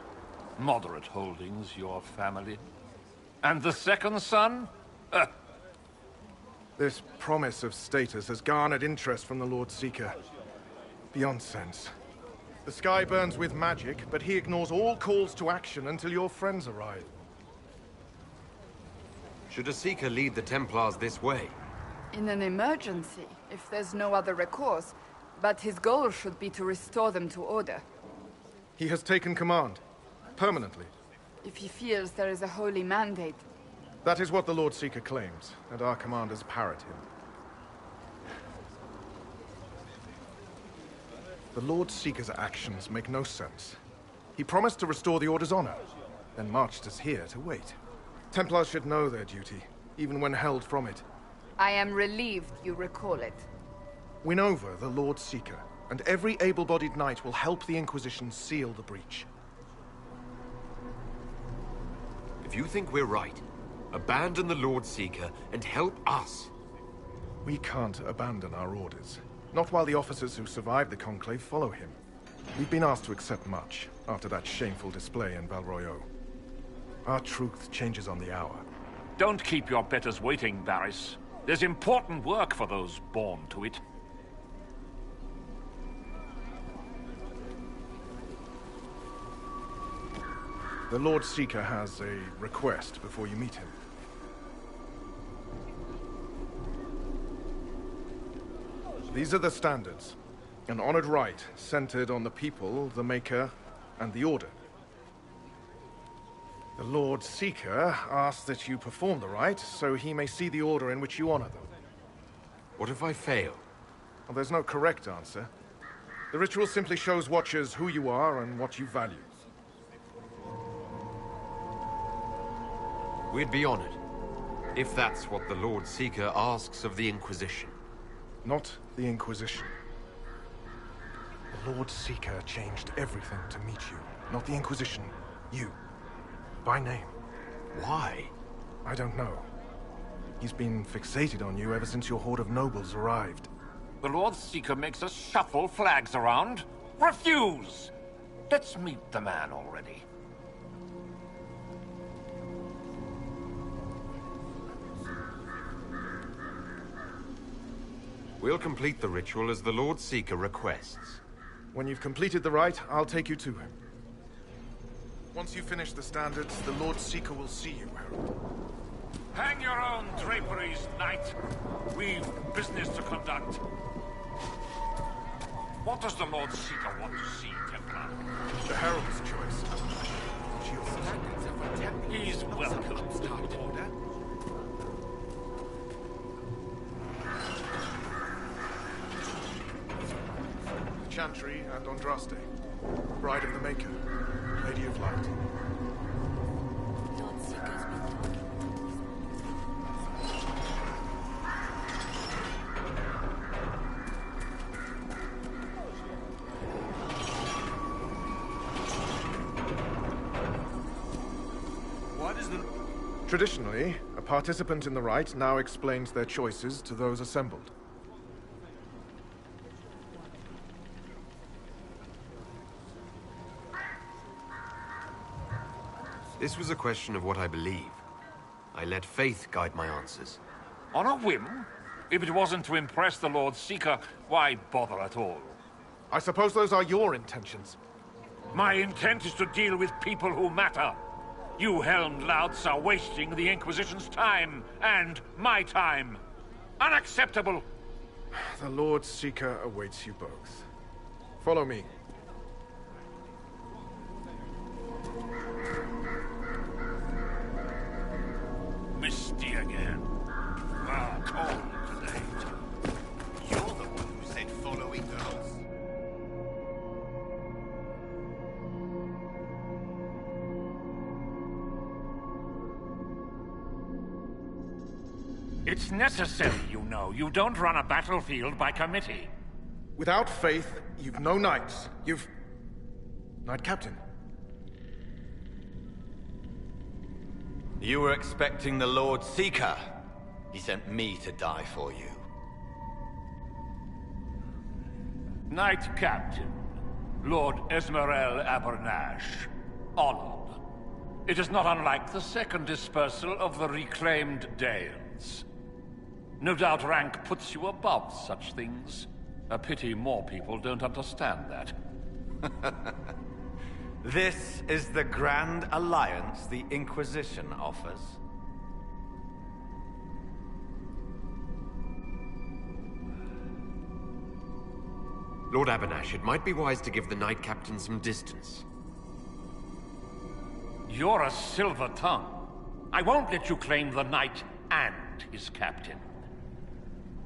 Moderate holdings, your family. And the second son? This promise of status has garnered interest from the Lord Seeker. Beyond sense. The sky burns with magic, but he ignores all calls to action until your friends arrive. Should a Seeker lead the Templars this way? In an emergency, if there's no other recourse. But his goal should be to restore them to order. He has taken command. Permanently. If he feels there is a holy mandate. That is what the Lord Seeker claims, and our commanders parrot him. The Lord Seeker's actions make no sense. He promised to restore the Order's honor, then marched us here to wait. Templars should know their duty, even when held from it. I am relieved you recall it. Win over the Lord Seeker, and every able-bodied knight will help the Inquisition seal the breach. If you think we're right, abandon the Lord Seeker and help us. We can't abandon our orders. Not while the officers who survived the Conclave follow him. We've been asked to accept much after that shameful display in Val Royaux. Our truth changes on the hour. Don't keep your betters waiting, Barris. There's important work for those born to it. The Lord Seeker has a request before you meet him. These are the standards. An honored right centered on the people, the Maker, and the Order. The Lord Seeker asks that you perform the rite so he may see the order in which you honor them. What if I fail? Well, there's no correct answer. The ritual simply shows Watchers who you are and what you value. We'd be honored, if that's what the Lord Seeker asks of the Inquisition. Not the Inquisition. The Lord Seeker changed everything to meet you. Not the Inquisition. You. By name. Why? I don't know. He's been fixated on you ever since your horde of nobles arrived. The Lord Seeker makes us shuffle flags around. Refuse! Let's meet the man already. We'll complete the ritual as the Lord Seeker requests. When you've completed the rite, I'll take you to him. Once you finish the standards, the Lord Seeker will see you, Herald. Hang your own draperies, knight. We've business to conduct. What does the Lord Seeker want to see, Templar? The Herald's choice. He's welcome. Chantry and Andraste, Bride of the Maker, Lady of Light. Lord Seeker's been What is the... Traditionally, a participant in the rite now explains their choices to those assembled. This was a question of what I believe. I let faith guide my answers. On a whim? If it wasn't to impress the Lord Seeker, why bother at all? I suppose those are your intentions. My intent is to deal with people who matter. You helmed louts are wasting the Inquisition's time, and my time. Unacceptable! The Lord Seeker awaits you both. Follow me. Misty again. Cold today. You're the one who said following girls. It's necessary, you know. You don't run a battlefield by committee. Without faith, you've no knights. You've... Knight Captain. You were expecting the Lord Seeker. He sent me to die for you. Knight Captain, Lord Esmerel Abernash. Honored. It is not unlike the second dispersal of the reclaimed Dales. No doubt rank puts you above such things. A pity more people don't understand that. This is the grand alliance the Inquisition offers. Lord Abernash, it might be wise to give the Knight Captain some distance. You're a silver tongue. I won't let you claim the Knight and his captain.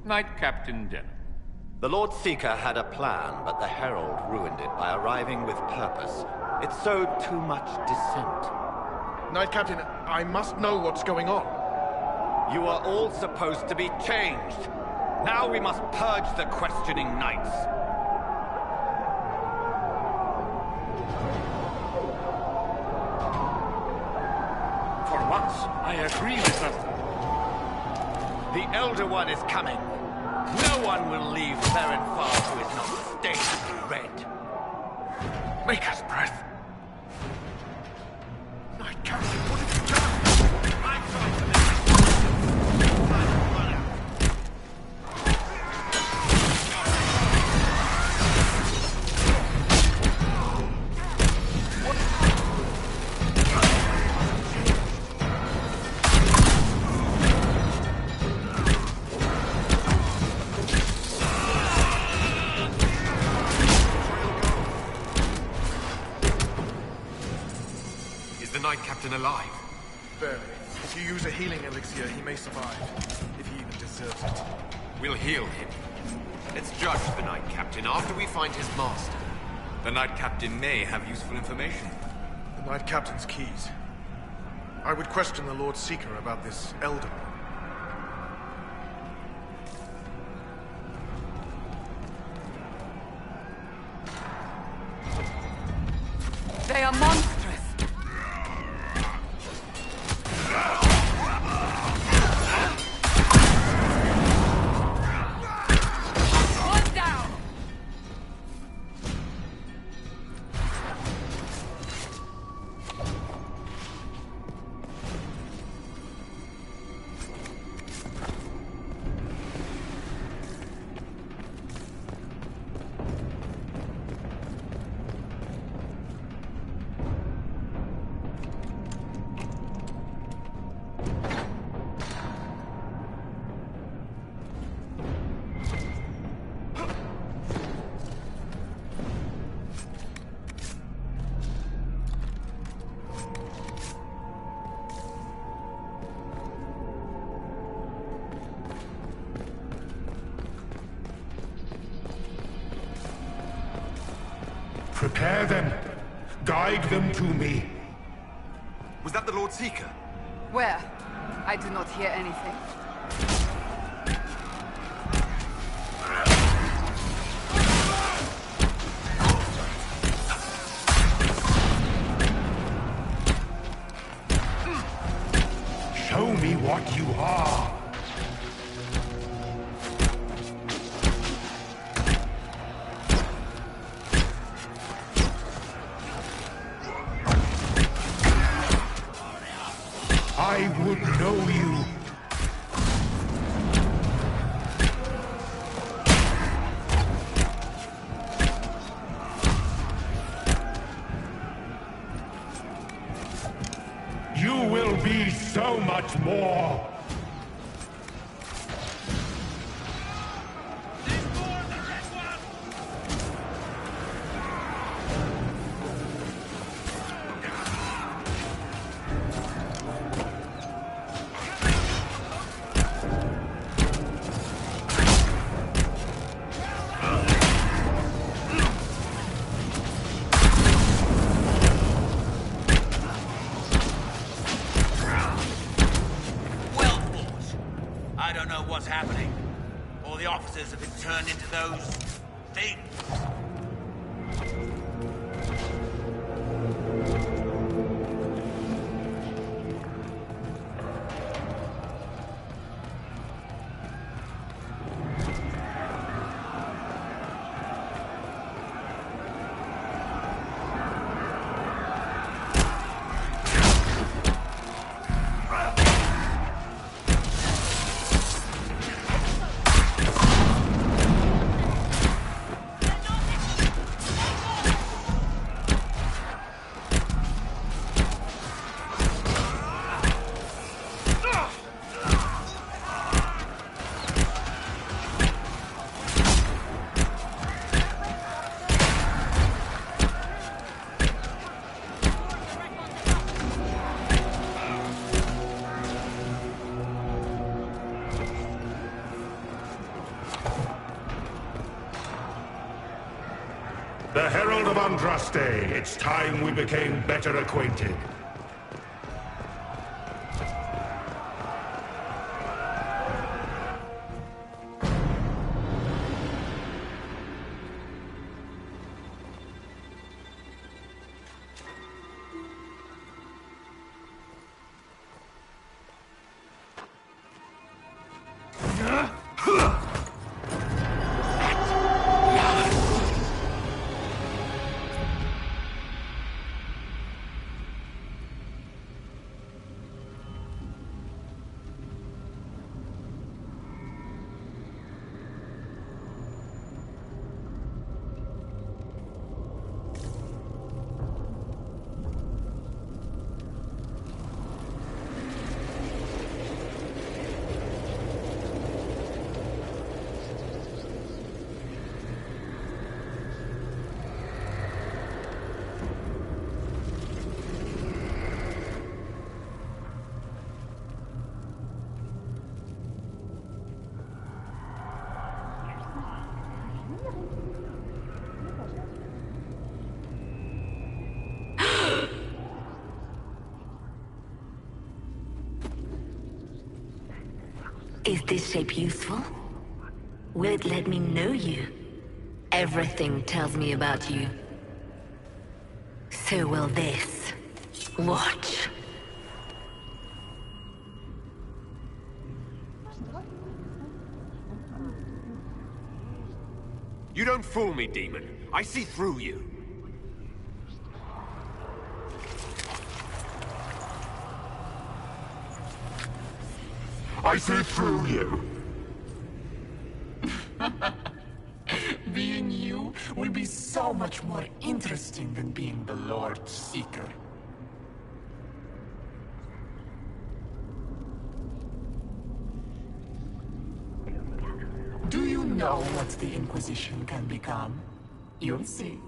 Knight Captain Denham. The Lord Seeker had a plan, but the Herald ruined it by arriving with purpose. It sowed too much dissent. Knight Captain, I must know what's going on. You are all supposed to be changed. Now we must purge the questioning knights. For once, I agree with them. The Elder One is coming. No one will leave Therenfar who is not stained red. Maker's breath. Knight Captain, what have you done? I tried to make it. Time to run out. What? captain alive. Barely. If you use a healing elixir, he may survive. If he even deserves it. We'll heal him. Let's judge the Knight Captain after we find his master. The Knight Captain may have useful information. The Knight Captain's keys. I would question the Lord Seeker about this Elder. They are monstrous. One down. Prepare them. Guide them to me. Was that the Lord Seeker? Where? I do not hear anything. Show me what you are. I would know you. You will be so much more. I don't know what's happening. All the officers have been turned into those things. The Herald of Andraste, it's time we became better acquainted. Is this shape useful? Will it let me know you? Everything tells me about you. So will this. Watch. You don't fool me, demon. I see through you. I see through you. Being you will be so much more interesting than being the Lord Seeker. Do you know what the Inquisition can become? You'll see.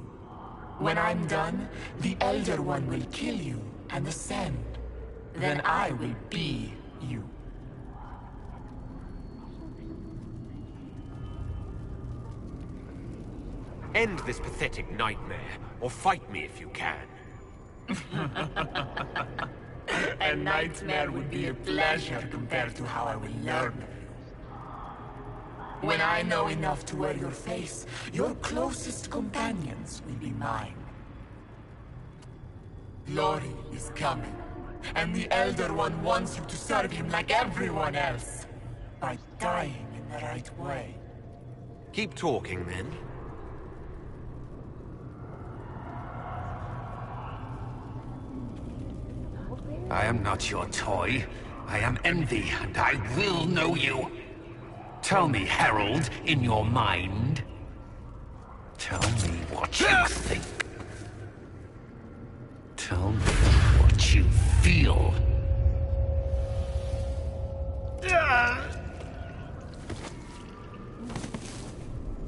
When I'm done, the Elder One will kill you and ascend. Then I will be you. End this pathetic nightmare, or fight me if you can. A nightmare would be a pleasure compared to how I will learn of you. When I know enough to wear your face, your closest companions will be mine. Glory is coming, and the Elder One wants you to serve him like everyone else, by dying in the right way. Keep talking, then. I am not your toy. I am Envy, and I will know you. Tell me, Herald, in your mind. Tell me what you think. Tell me what you feel.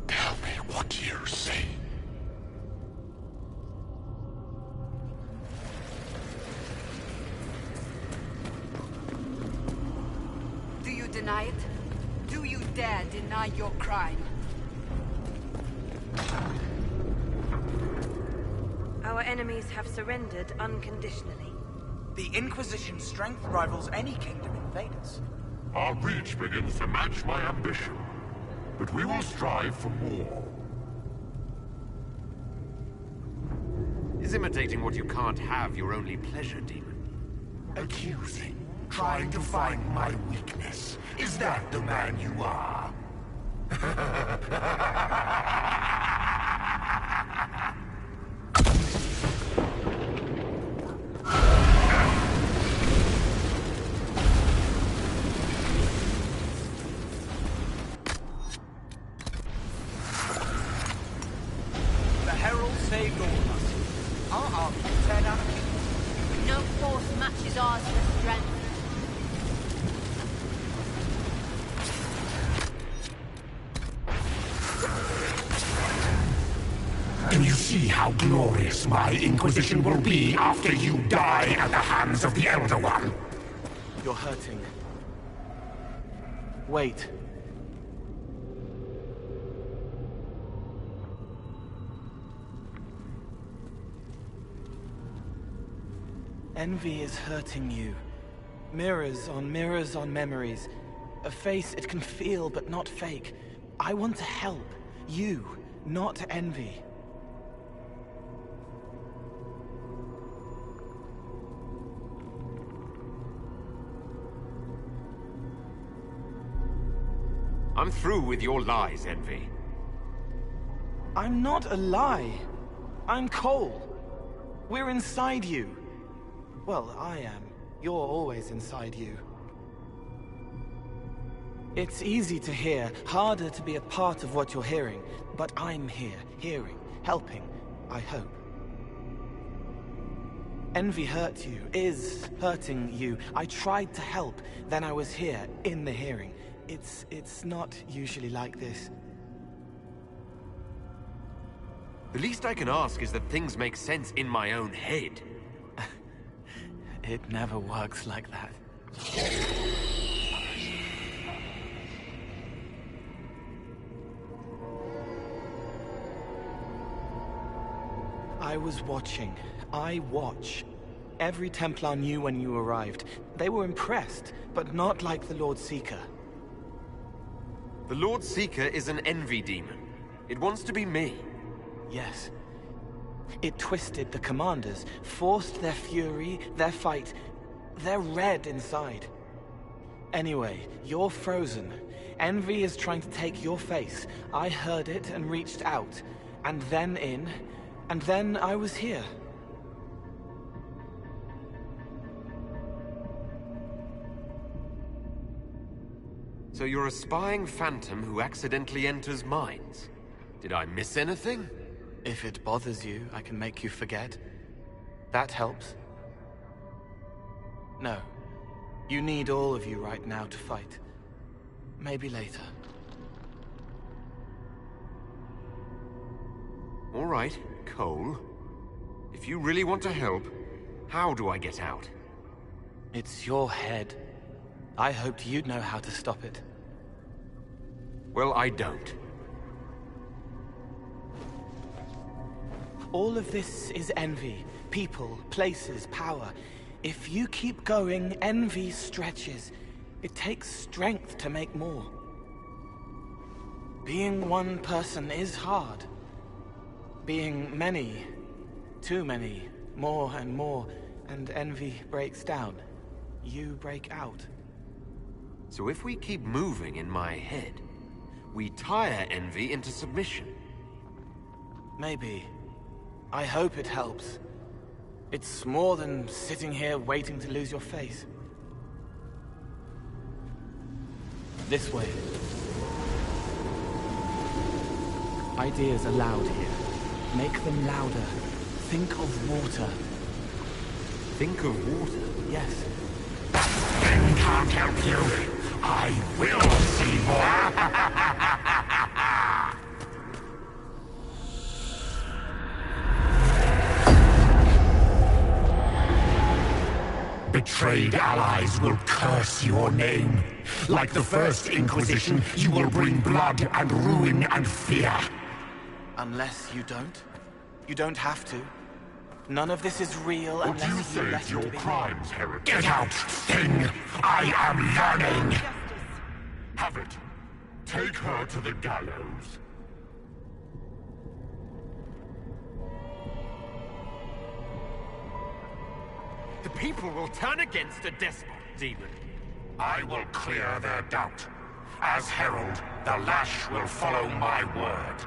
Tell me what you see. Do you deny it? Do you dare deny your crime? Our enemies have surrendered unconditionally. The Inquisition's strength rivals any kingdom invaders. Our reach begins to match my ambition, but we will strive for more. Is imitating what you can't have your only pleasure, demon? Accusing, trying to find my weakness. Is that the man you are? The Herald saved all of us. Our army will tear down a kingdom. No force matches ours for strength. Do you see how glorious my Inquisition will be after you die at the hands of the Elder One? You're hurting. Wait. Envy is hurting you. Mirrors on memories. A face it can feel but not fake. I want to help. You, not Envy. I'm through with your lies, Envy. I'm not a lie. I'm Cole. We're inside you. Well, I am. You're always inside you. It's easy to hear, harder to be a part of what you're hearing. But I'm here, hearing, helping, I hope. Envy hurt you, is hurting you. I tried to help, then I was here, in the hearing. It's not usually like this. The least I can ask is that things make sense in my own head. It never works like that. I was watching. I watch. Every Templar knew when you arrived. They were impressed, but not like the Lord Seeker. The Lord Seeker is an envy demon. It wants to be me. Yes. It twisted the commanders, forced their fury, their fight. They're red inside. Anyway, you're frozen. Envy is trying to take your face. I heard it and reached out. And then in. And then I was here. So you're a spying phantom who accidentally enters minds. Did I miss anything? If it bothers you, I can make you forget. That helps. No. You need all of you right now to fight. Maybe later. All right, Cole. If you really want to help, how do I get out? It's your head. I hoped you'd know how to stop it. Well, I don't. All of this is envy. People, places, power. If you keep going, envy stretches. It takes strength to make more. Being one person is hard. Being many, too many, more and more, and envy breaks down. You break out. So if we keep moving in my head, we tire envy into submission. Maybe. I hope it helps. It's more than sitting here waiting to lose your face. This way. Ideas are loud here. Make them louder. Think of water. Think of water? Yes. Then can't help you. I will see more. Betrayed allies will curse your name. Like the first Inquisition, you will bring blood and ruin and fear. Unless you don't. You don't have to. None of this is real Would unless you say let your it be. crimes, Herod? Get out, thing! I am learning! Have it. Take her to the gallows. The people will turn against a despot, demon. I will clear their doubt. As herald, the lash will follow my word.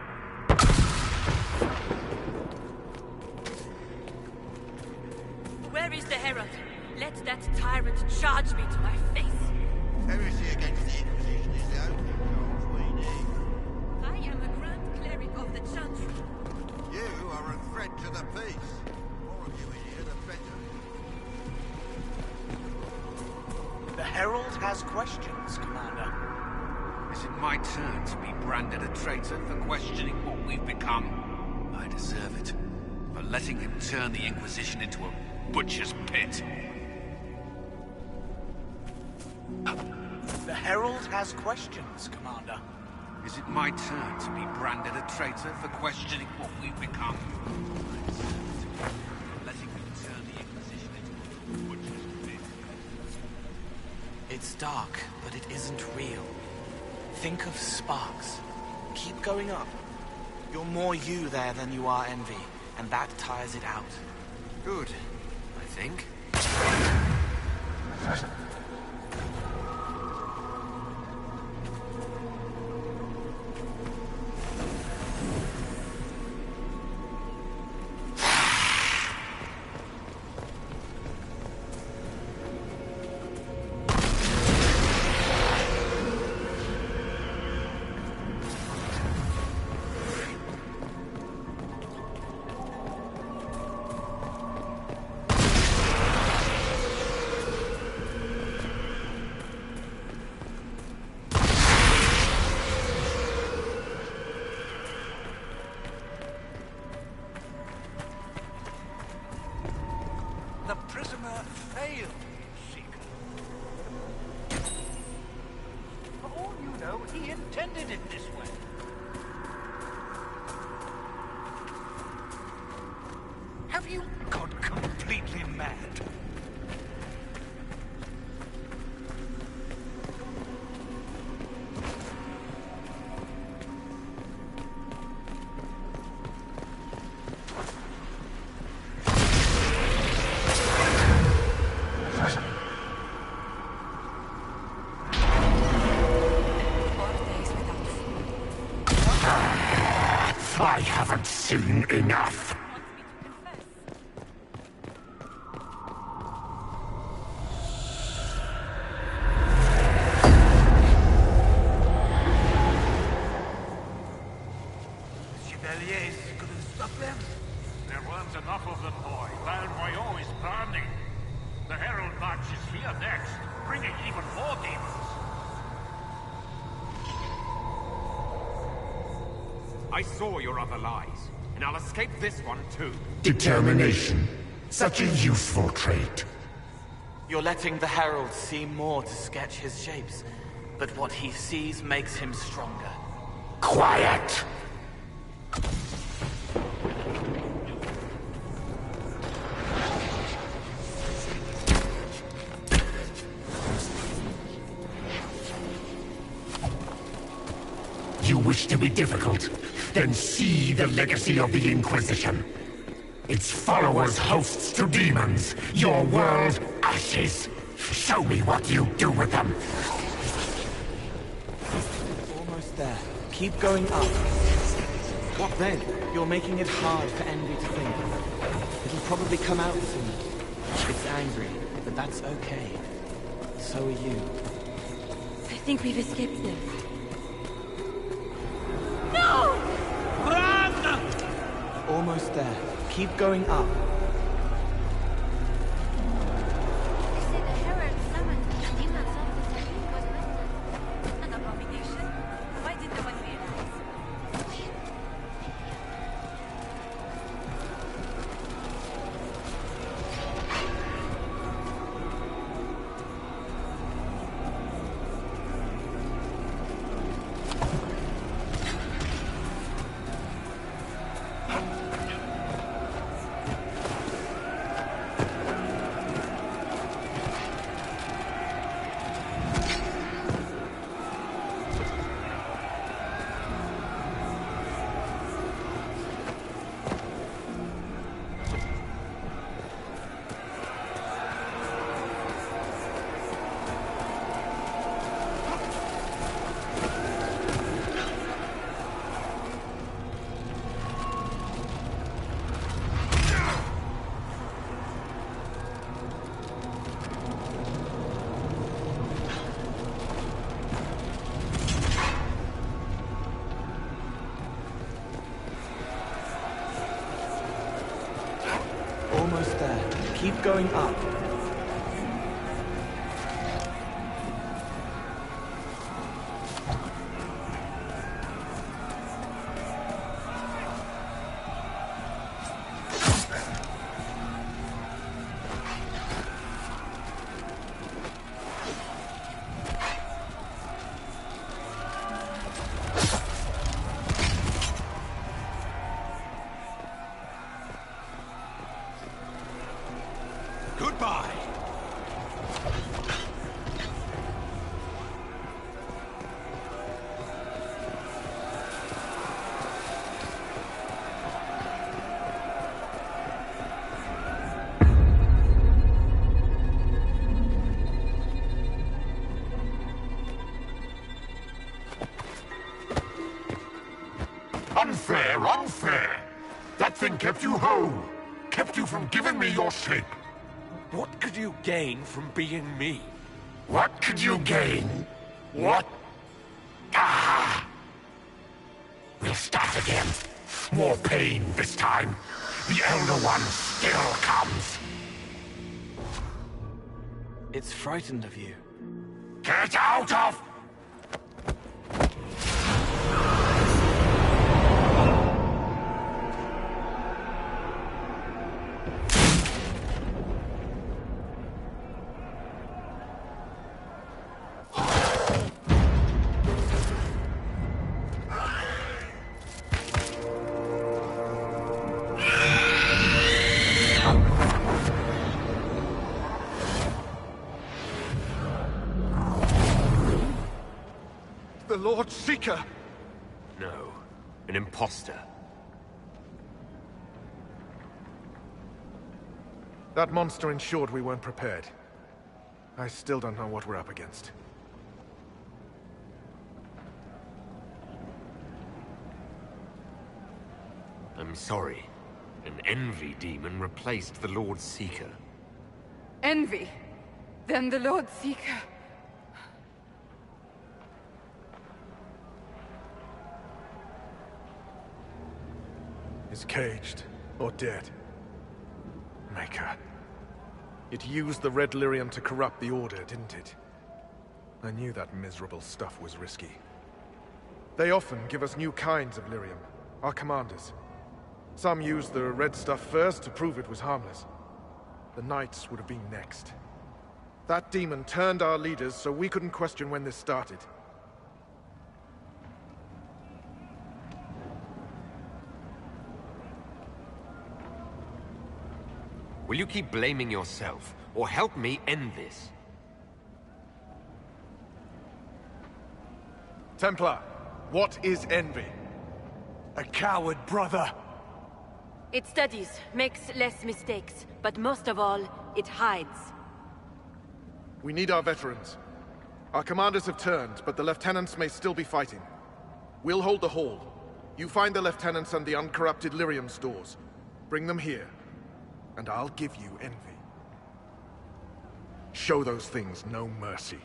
Where is the Herald? Let that tyrant charge me to my face. Heresy against the Inquisition is the only charge we need. I am a Grand Cleric of the Chantry. You are a threat to the peace. More of you in here, the better. The Herald has questions, Commander. Is it my turn to be branded a traitor for questioning what we've become? I deserve it. For letting him turn the Inquisition into a butcher's pit. The Herald has questions, Commander. Is it my turn to be branded a traitor for questioning what we've become? I deserve it. For letting him turn the Inquisition into a butcher's pit. It's dark, but it isn't real. Think of sparks. Keep going up. You're more you there than you are envy, and that tires it out. Good, I think. seen enough. Chevaliers couldn't stop them? There weren't enough of them, boy. Valmoyo is burning. The Herald March is here next, bringing even more demons. I saw your other lies, and I'll escape this one too. Determination. Such a useful trait. You're letting the Herald see more to sketch his shapes, but what he sees makes him stronger. Quiet! You wish to be difficult? Then see the legacy of the Inquisition. Its followers hosts to demons, your world ashes. Show me what you do with them. Almost there. Keep going up. What then? You're making it hard for Envy to think. It'll probably come out soon. It's angry, but that's okay. So are you. I think we've escaped them. No! Run! Almost there. Keep going up. You say the Herald summoned the demons of the city was murdered. An abomination? Why did no one realize? Almost there. Keep going up. Goodbye. Unfair, unfair! That thing kept you whole. Kept you from giving me your shape. What could you gain from being me? What could you gain? What? Ah! We'll start again. More pain this time. The Elder One still comes. It's frightened of you. Get out of... The Lord Seeker! No, an imposter. That monster ensured we weren't prepared. I still don't know what we're up against. I'm I'm sorry. An envy demon replaced the Lord Seeker. Envy? Then the Lord Seeker. Is caged or dead. Maker. It used the red lyrium to corrupt the Order, didn't it? I knew that miserable stuff was risky. They often give us new kinds of lyrium, our commanders. Some used the red stuff first to prove it was harmless. The Knights would have been next. That demon turned our leaders so we couldn't question when this started. Will you keep blaming yourself, or help me end this? Templar, what is envy? A coward, brother. It studies, makes less mistakes, but most of all, it hides. We need our veterans. Our commanders have turned, but the lieutenants may still be fighting. We'll hold the hall. You find the lieutenants and the uncorrupted lyrium stores. Bring them here, and I'll give you envy. Show those things no mercy.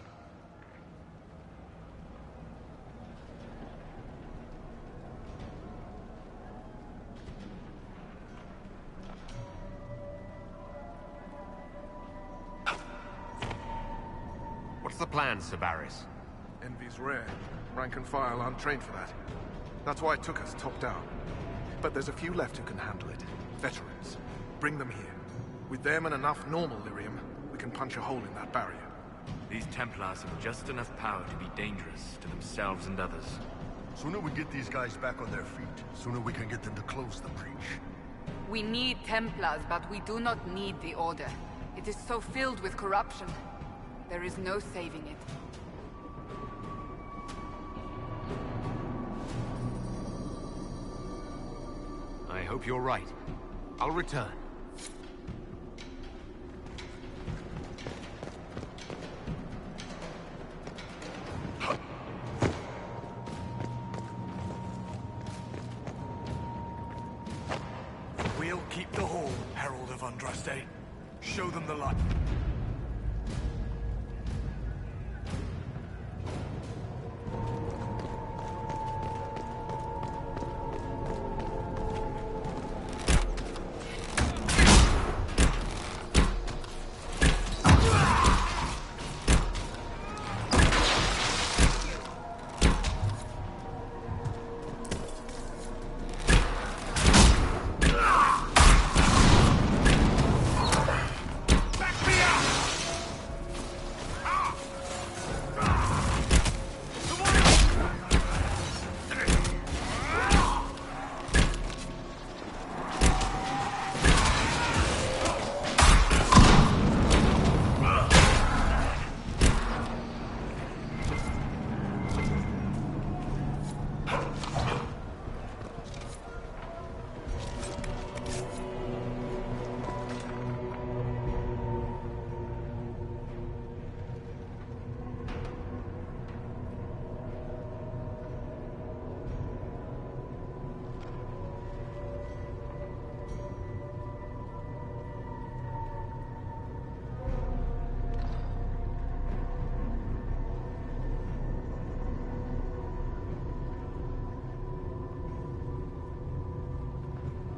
What's the plan, Sir Barris? Envy's rare. Rank and file aren't trained for that. That's why it took us top down. But there's a few left who can handle it. Veterans. Bring them here. With them and enough normal lyrium, we can punch a hole in that barrier. These Templars have just enough power to be dangerous to themselves and others. Sooner we get these guys back on their feet, sooner we can get them to close the breach. We need Templars, but we do not need the Order. It is so filled with corruption. There is no saving it. I hope you're right. I'll return. We'll keep the hall, Herald of Andraste. Show them the light.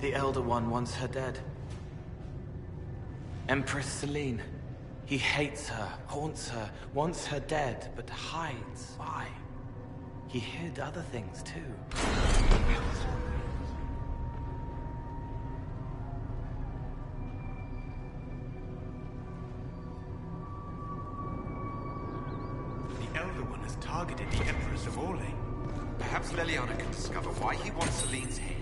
The Elder One wants her dead. Empress Celine. He hates her, haunts her, wants her dead, but hides. Why? He hid other things too. The Elder One has targeted the Empress of Orlais. Perhaps Leliana can discover why he wants Celine's head.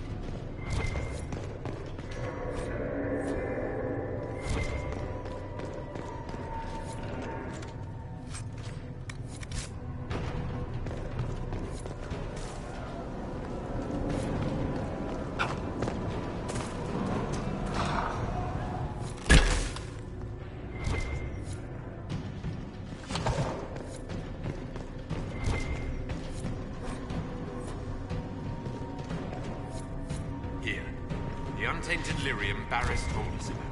tainted lyrium Barris told us about.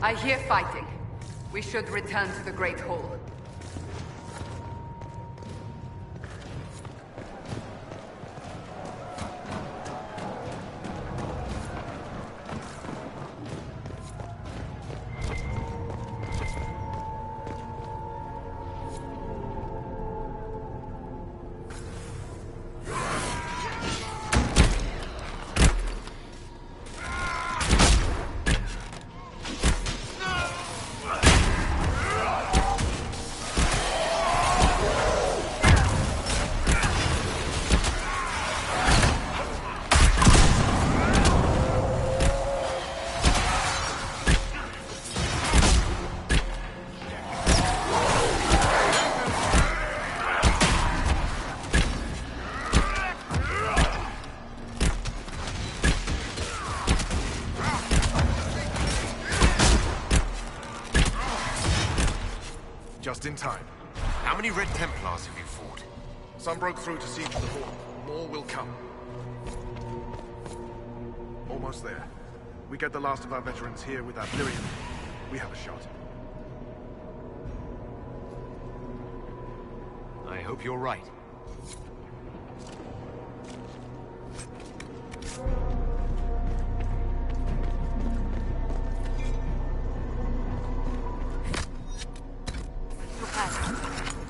I hear fighting. We should return to the Great Hall. Just in time. How many Red Templars have you fought? Some broke through to siege the hall. More will come. Almost there. We get the last of our veterans here with that lyrium. We have a shot. I hope you're right.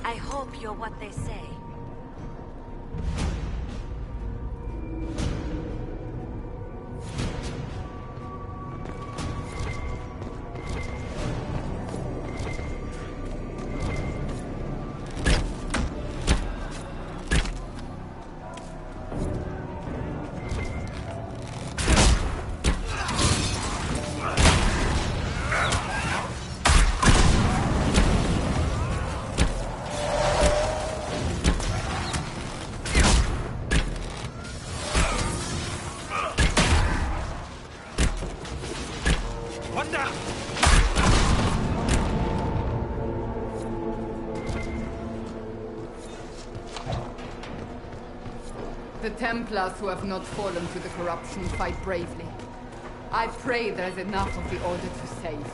I hope you're what they say. The Templars who have not fallen to the corruption fight bravely. I pray there's enough of the Order to save.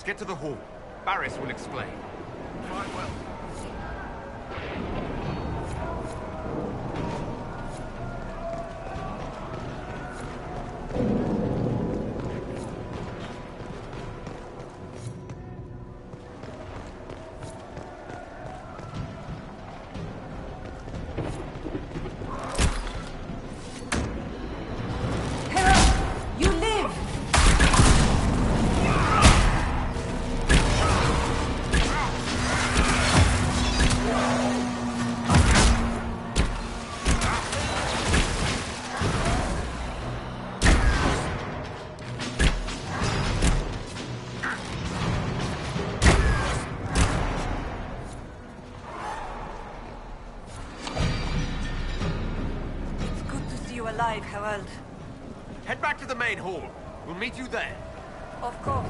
Get to the hall. Barris will explain. Fine, well. Alive, Herald. Head back to the main hall. We'll meet you there. Of course.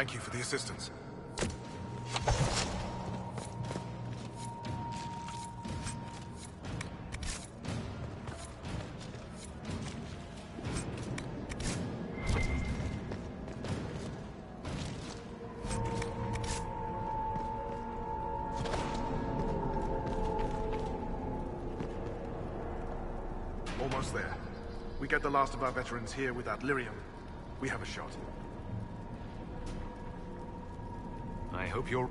Thank you for the assistance. Almost there. We get the last of our veterans here with that lyrium. We have a shot. I hope you're...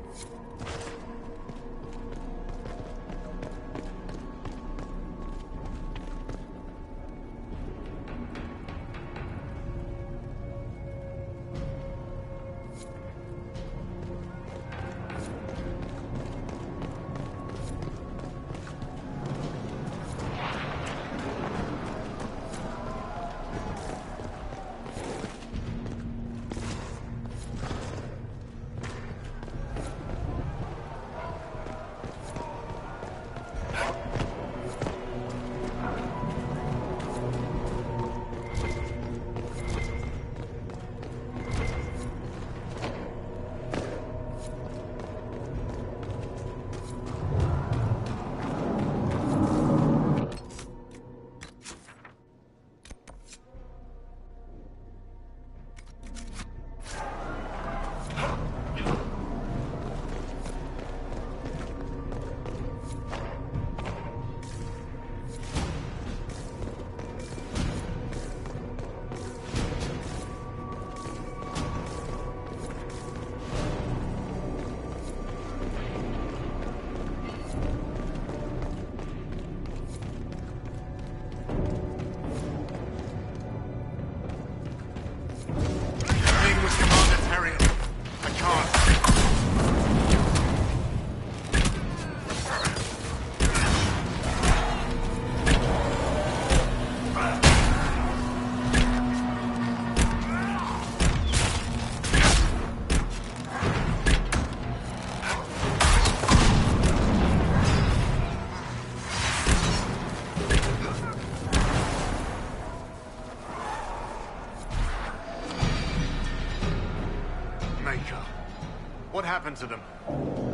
What happened to them?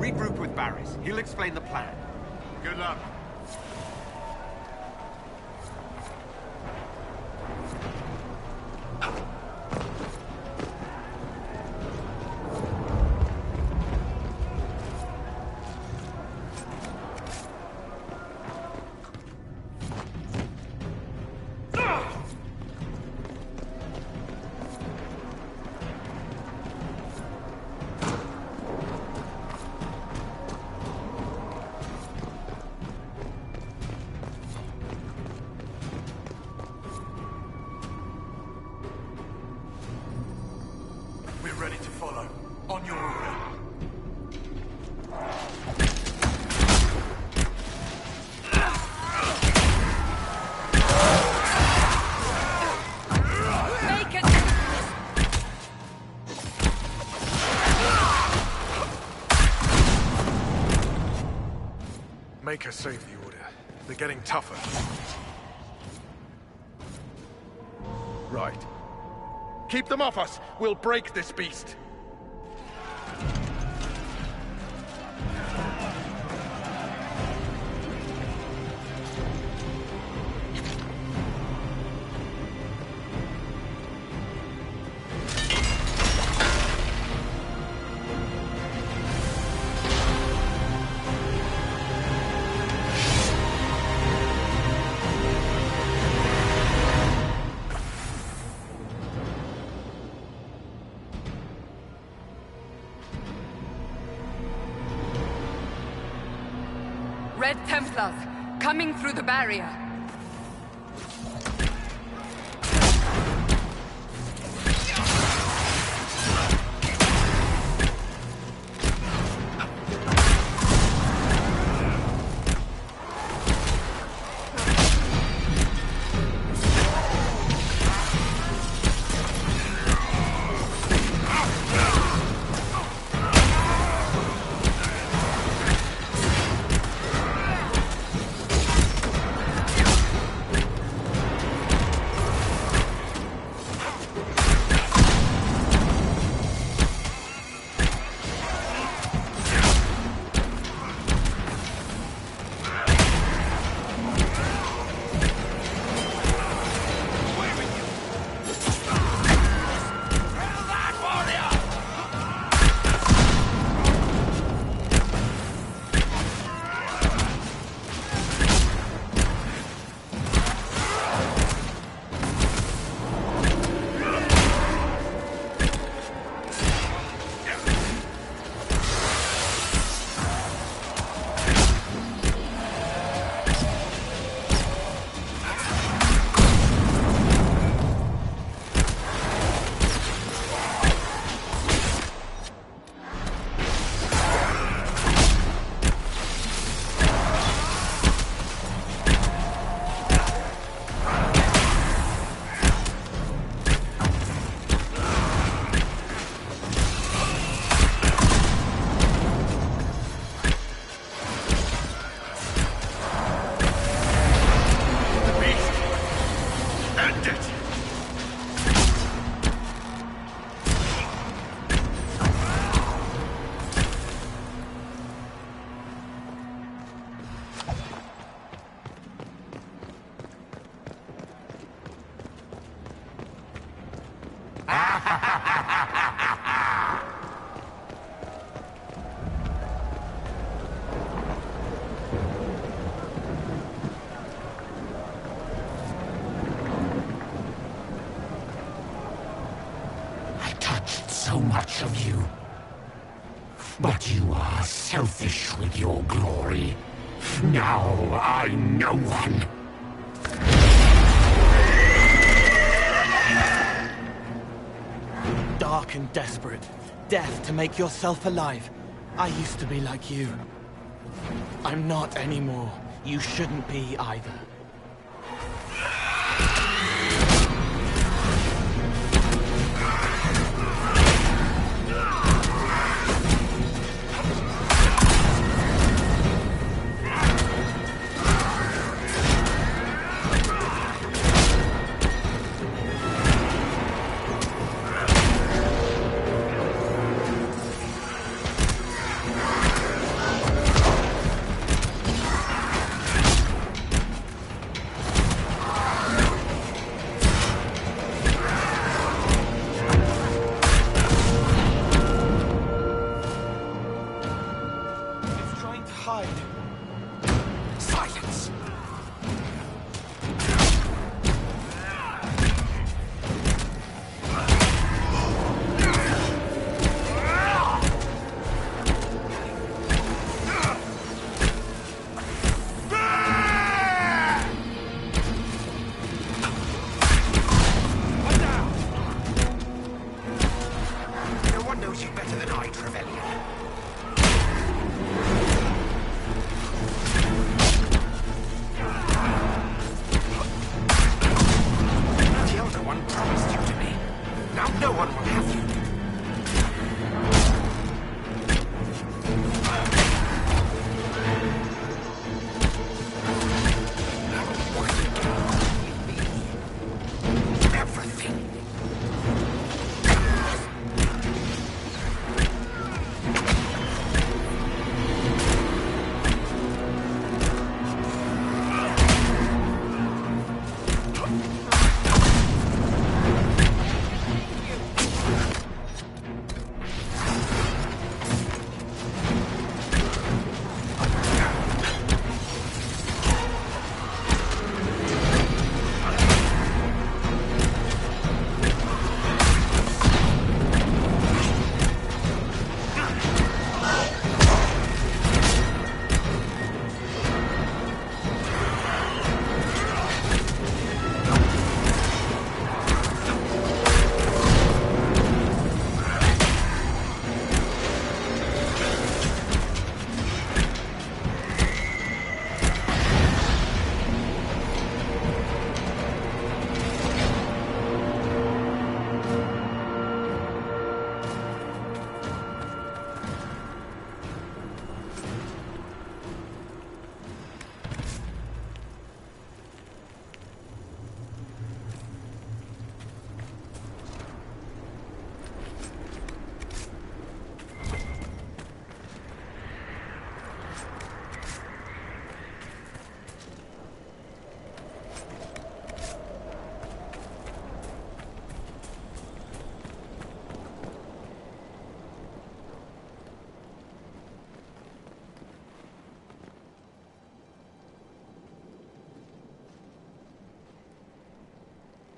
Regroup with Barris. He'll explain the plan. Good luck. Ready to follow. On your order. Maker saved the order. They're getting tougher. Right. Keep them off us! We'll break this beast! Red Templars, coming through the barrier. much of you. But you are selfish with your glory. Now I know one. Dark and desperate. Death to make yourself alive. I used to be like you. I'm not anymore. You shouldn't be either. Silence! No one knows you better than I, Trevelyan. No one will have you. Everything.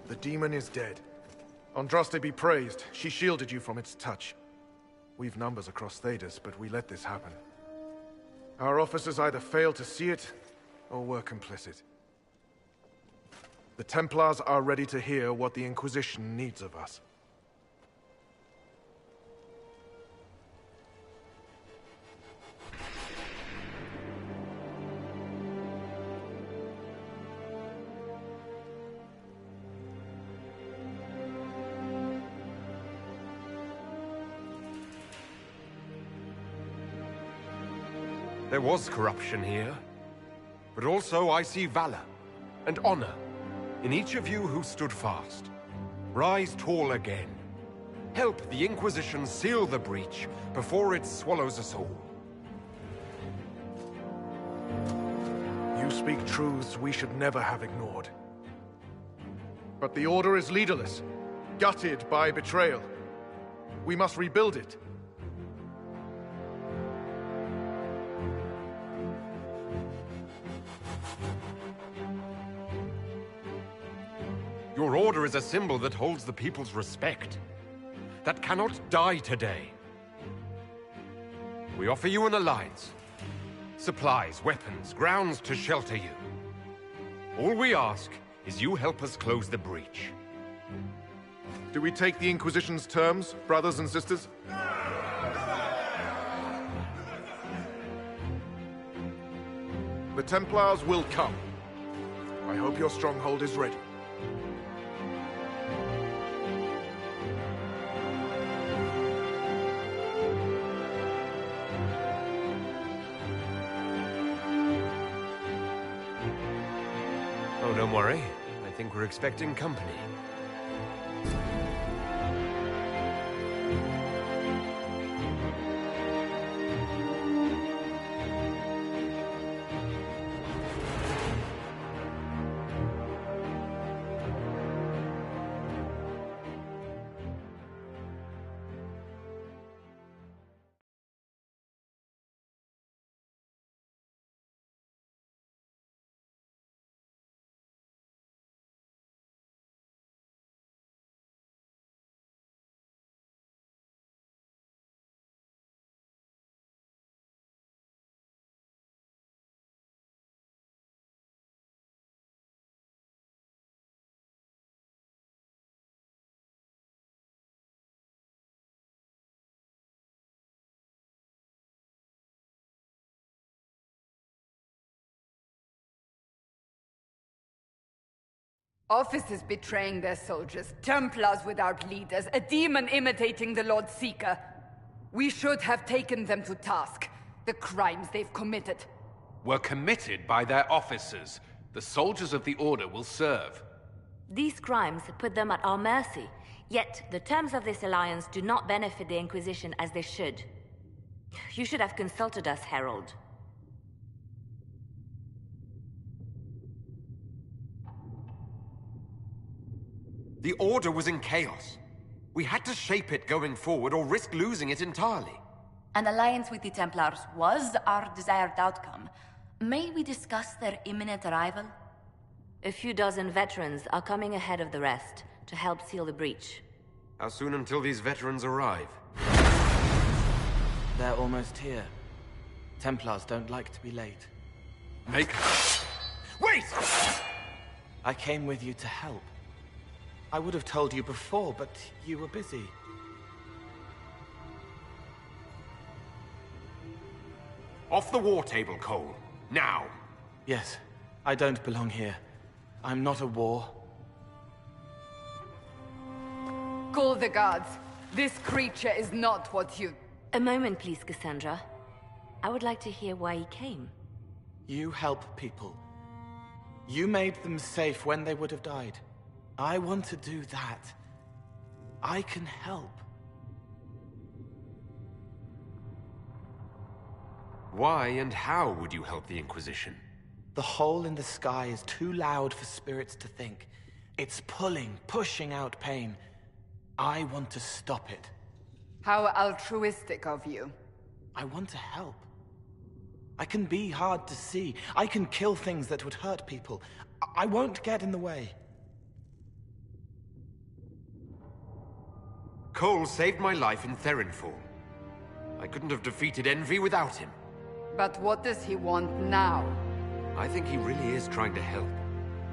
The demon is dead. Andraste be praised. She shielded you from its touch. We've numbers across Thedas, but we let this happen. Our officers either failed to see it, or were complicit. The Templars are ready to hear what the Inquisition needs of us. There was corruption here, but also I see valor and honor in each of you who stood fast. Rise tall again. Help the Inquisition seal the breach before it swallows us all. You speak truths we should never have ignored. But the Order is leaderless, gutted by betrayal. We must rebuild it. Your order is a symbol that holds the people's respect. that cannot die today. We offer you an alliance. Supplies, weapons, grounds to shelter you. All we ask is you help us close the breach. Do we take the Inquisition's terms, brothers and sisters? The Templars will come. I hope your stronghold is ready. Oh, don't worry. I think we're expecting company. Officers betraying their soldiers, Templars without leaders, a demon imitating the Lord Seeker. We should have taken them to task. The crimes they've committed. Were committed by their officers. The soldiers of the Order will serve. These crimes put them at our mercy, yet the terms of this alliance do not benefit the Inquisition as they should. You should have consulted us, Herald. The Order was in chaos. We had to shape it going forward or risk losing it entirely. An alliance with the Templars was our desired outcome. May we discuss their imminent arrival? A few dozen veterans are coming ahead of the rest to help seal the breach. How soon until these veterans arrive? They're almost here. Templars don't like to be late. Make... Wait! I came with you to help. I would have told you before, but you were busy. Off the war table, Cole. Now! Yes, I don't belong here. I'm not a war. Call the guards. This creature is not what you... A moment, please, Cassandra. I would like to hear why he came. You help people. You made them safe when they would have died. I want to do that. I can help. Why and how would you help the Inquisition? The hole in the sky is too loud for spirits to think. It's pulling, pushing out pain. I want to stop it. How altruistic of you. I want to help. I can be hard to see. I can kill things that would hurt people. I won't get in the way. Cole saved my life in Therinfall. I couldn't have defeated Envy without him. But what does he want now? I think he really is trying to help.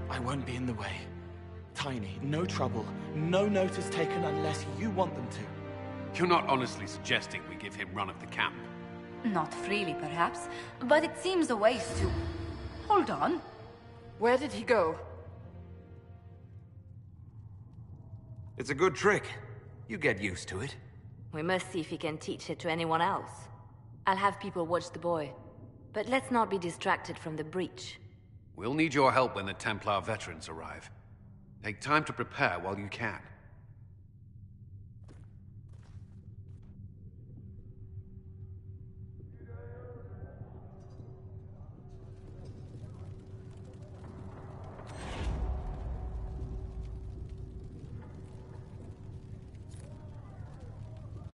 I won't be in the way. Tiny, no trouble, no notice taken unless you want them to. You're not honestly suggesting we give him run of the camp? Not freely, perhaps, but it seems a waste to... Hold on. Where did he go? It's a good trick. You get used to it. We must see if he can teach it to anyone else. I'll have people watch the boy. But let's not be distracted from the breach. We'll need your help when the Templar veterans arrive. Take time to prepare while you can.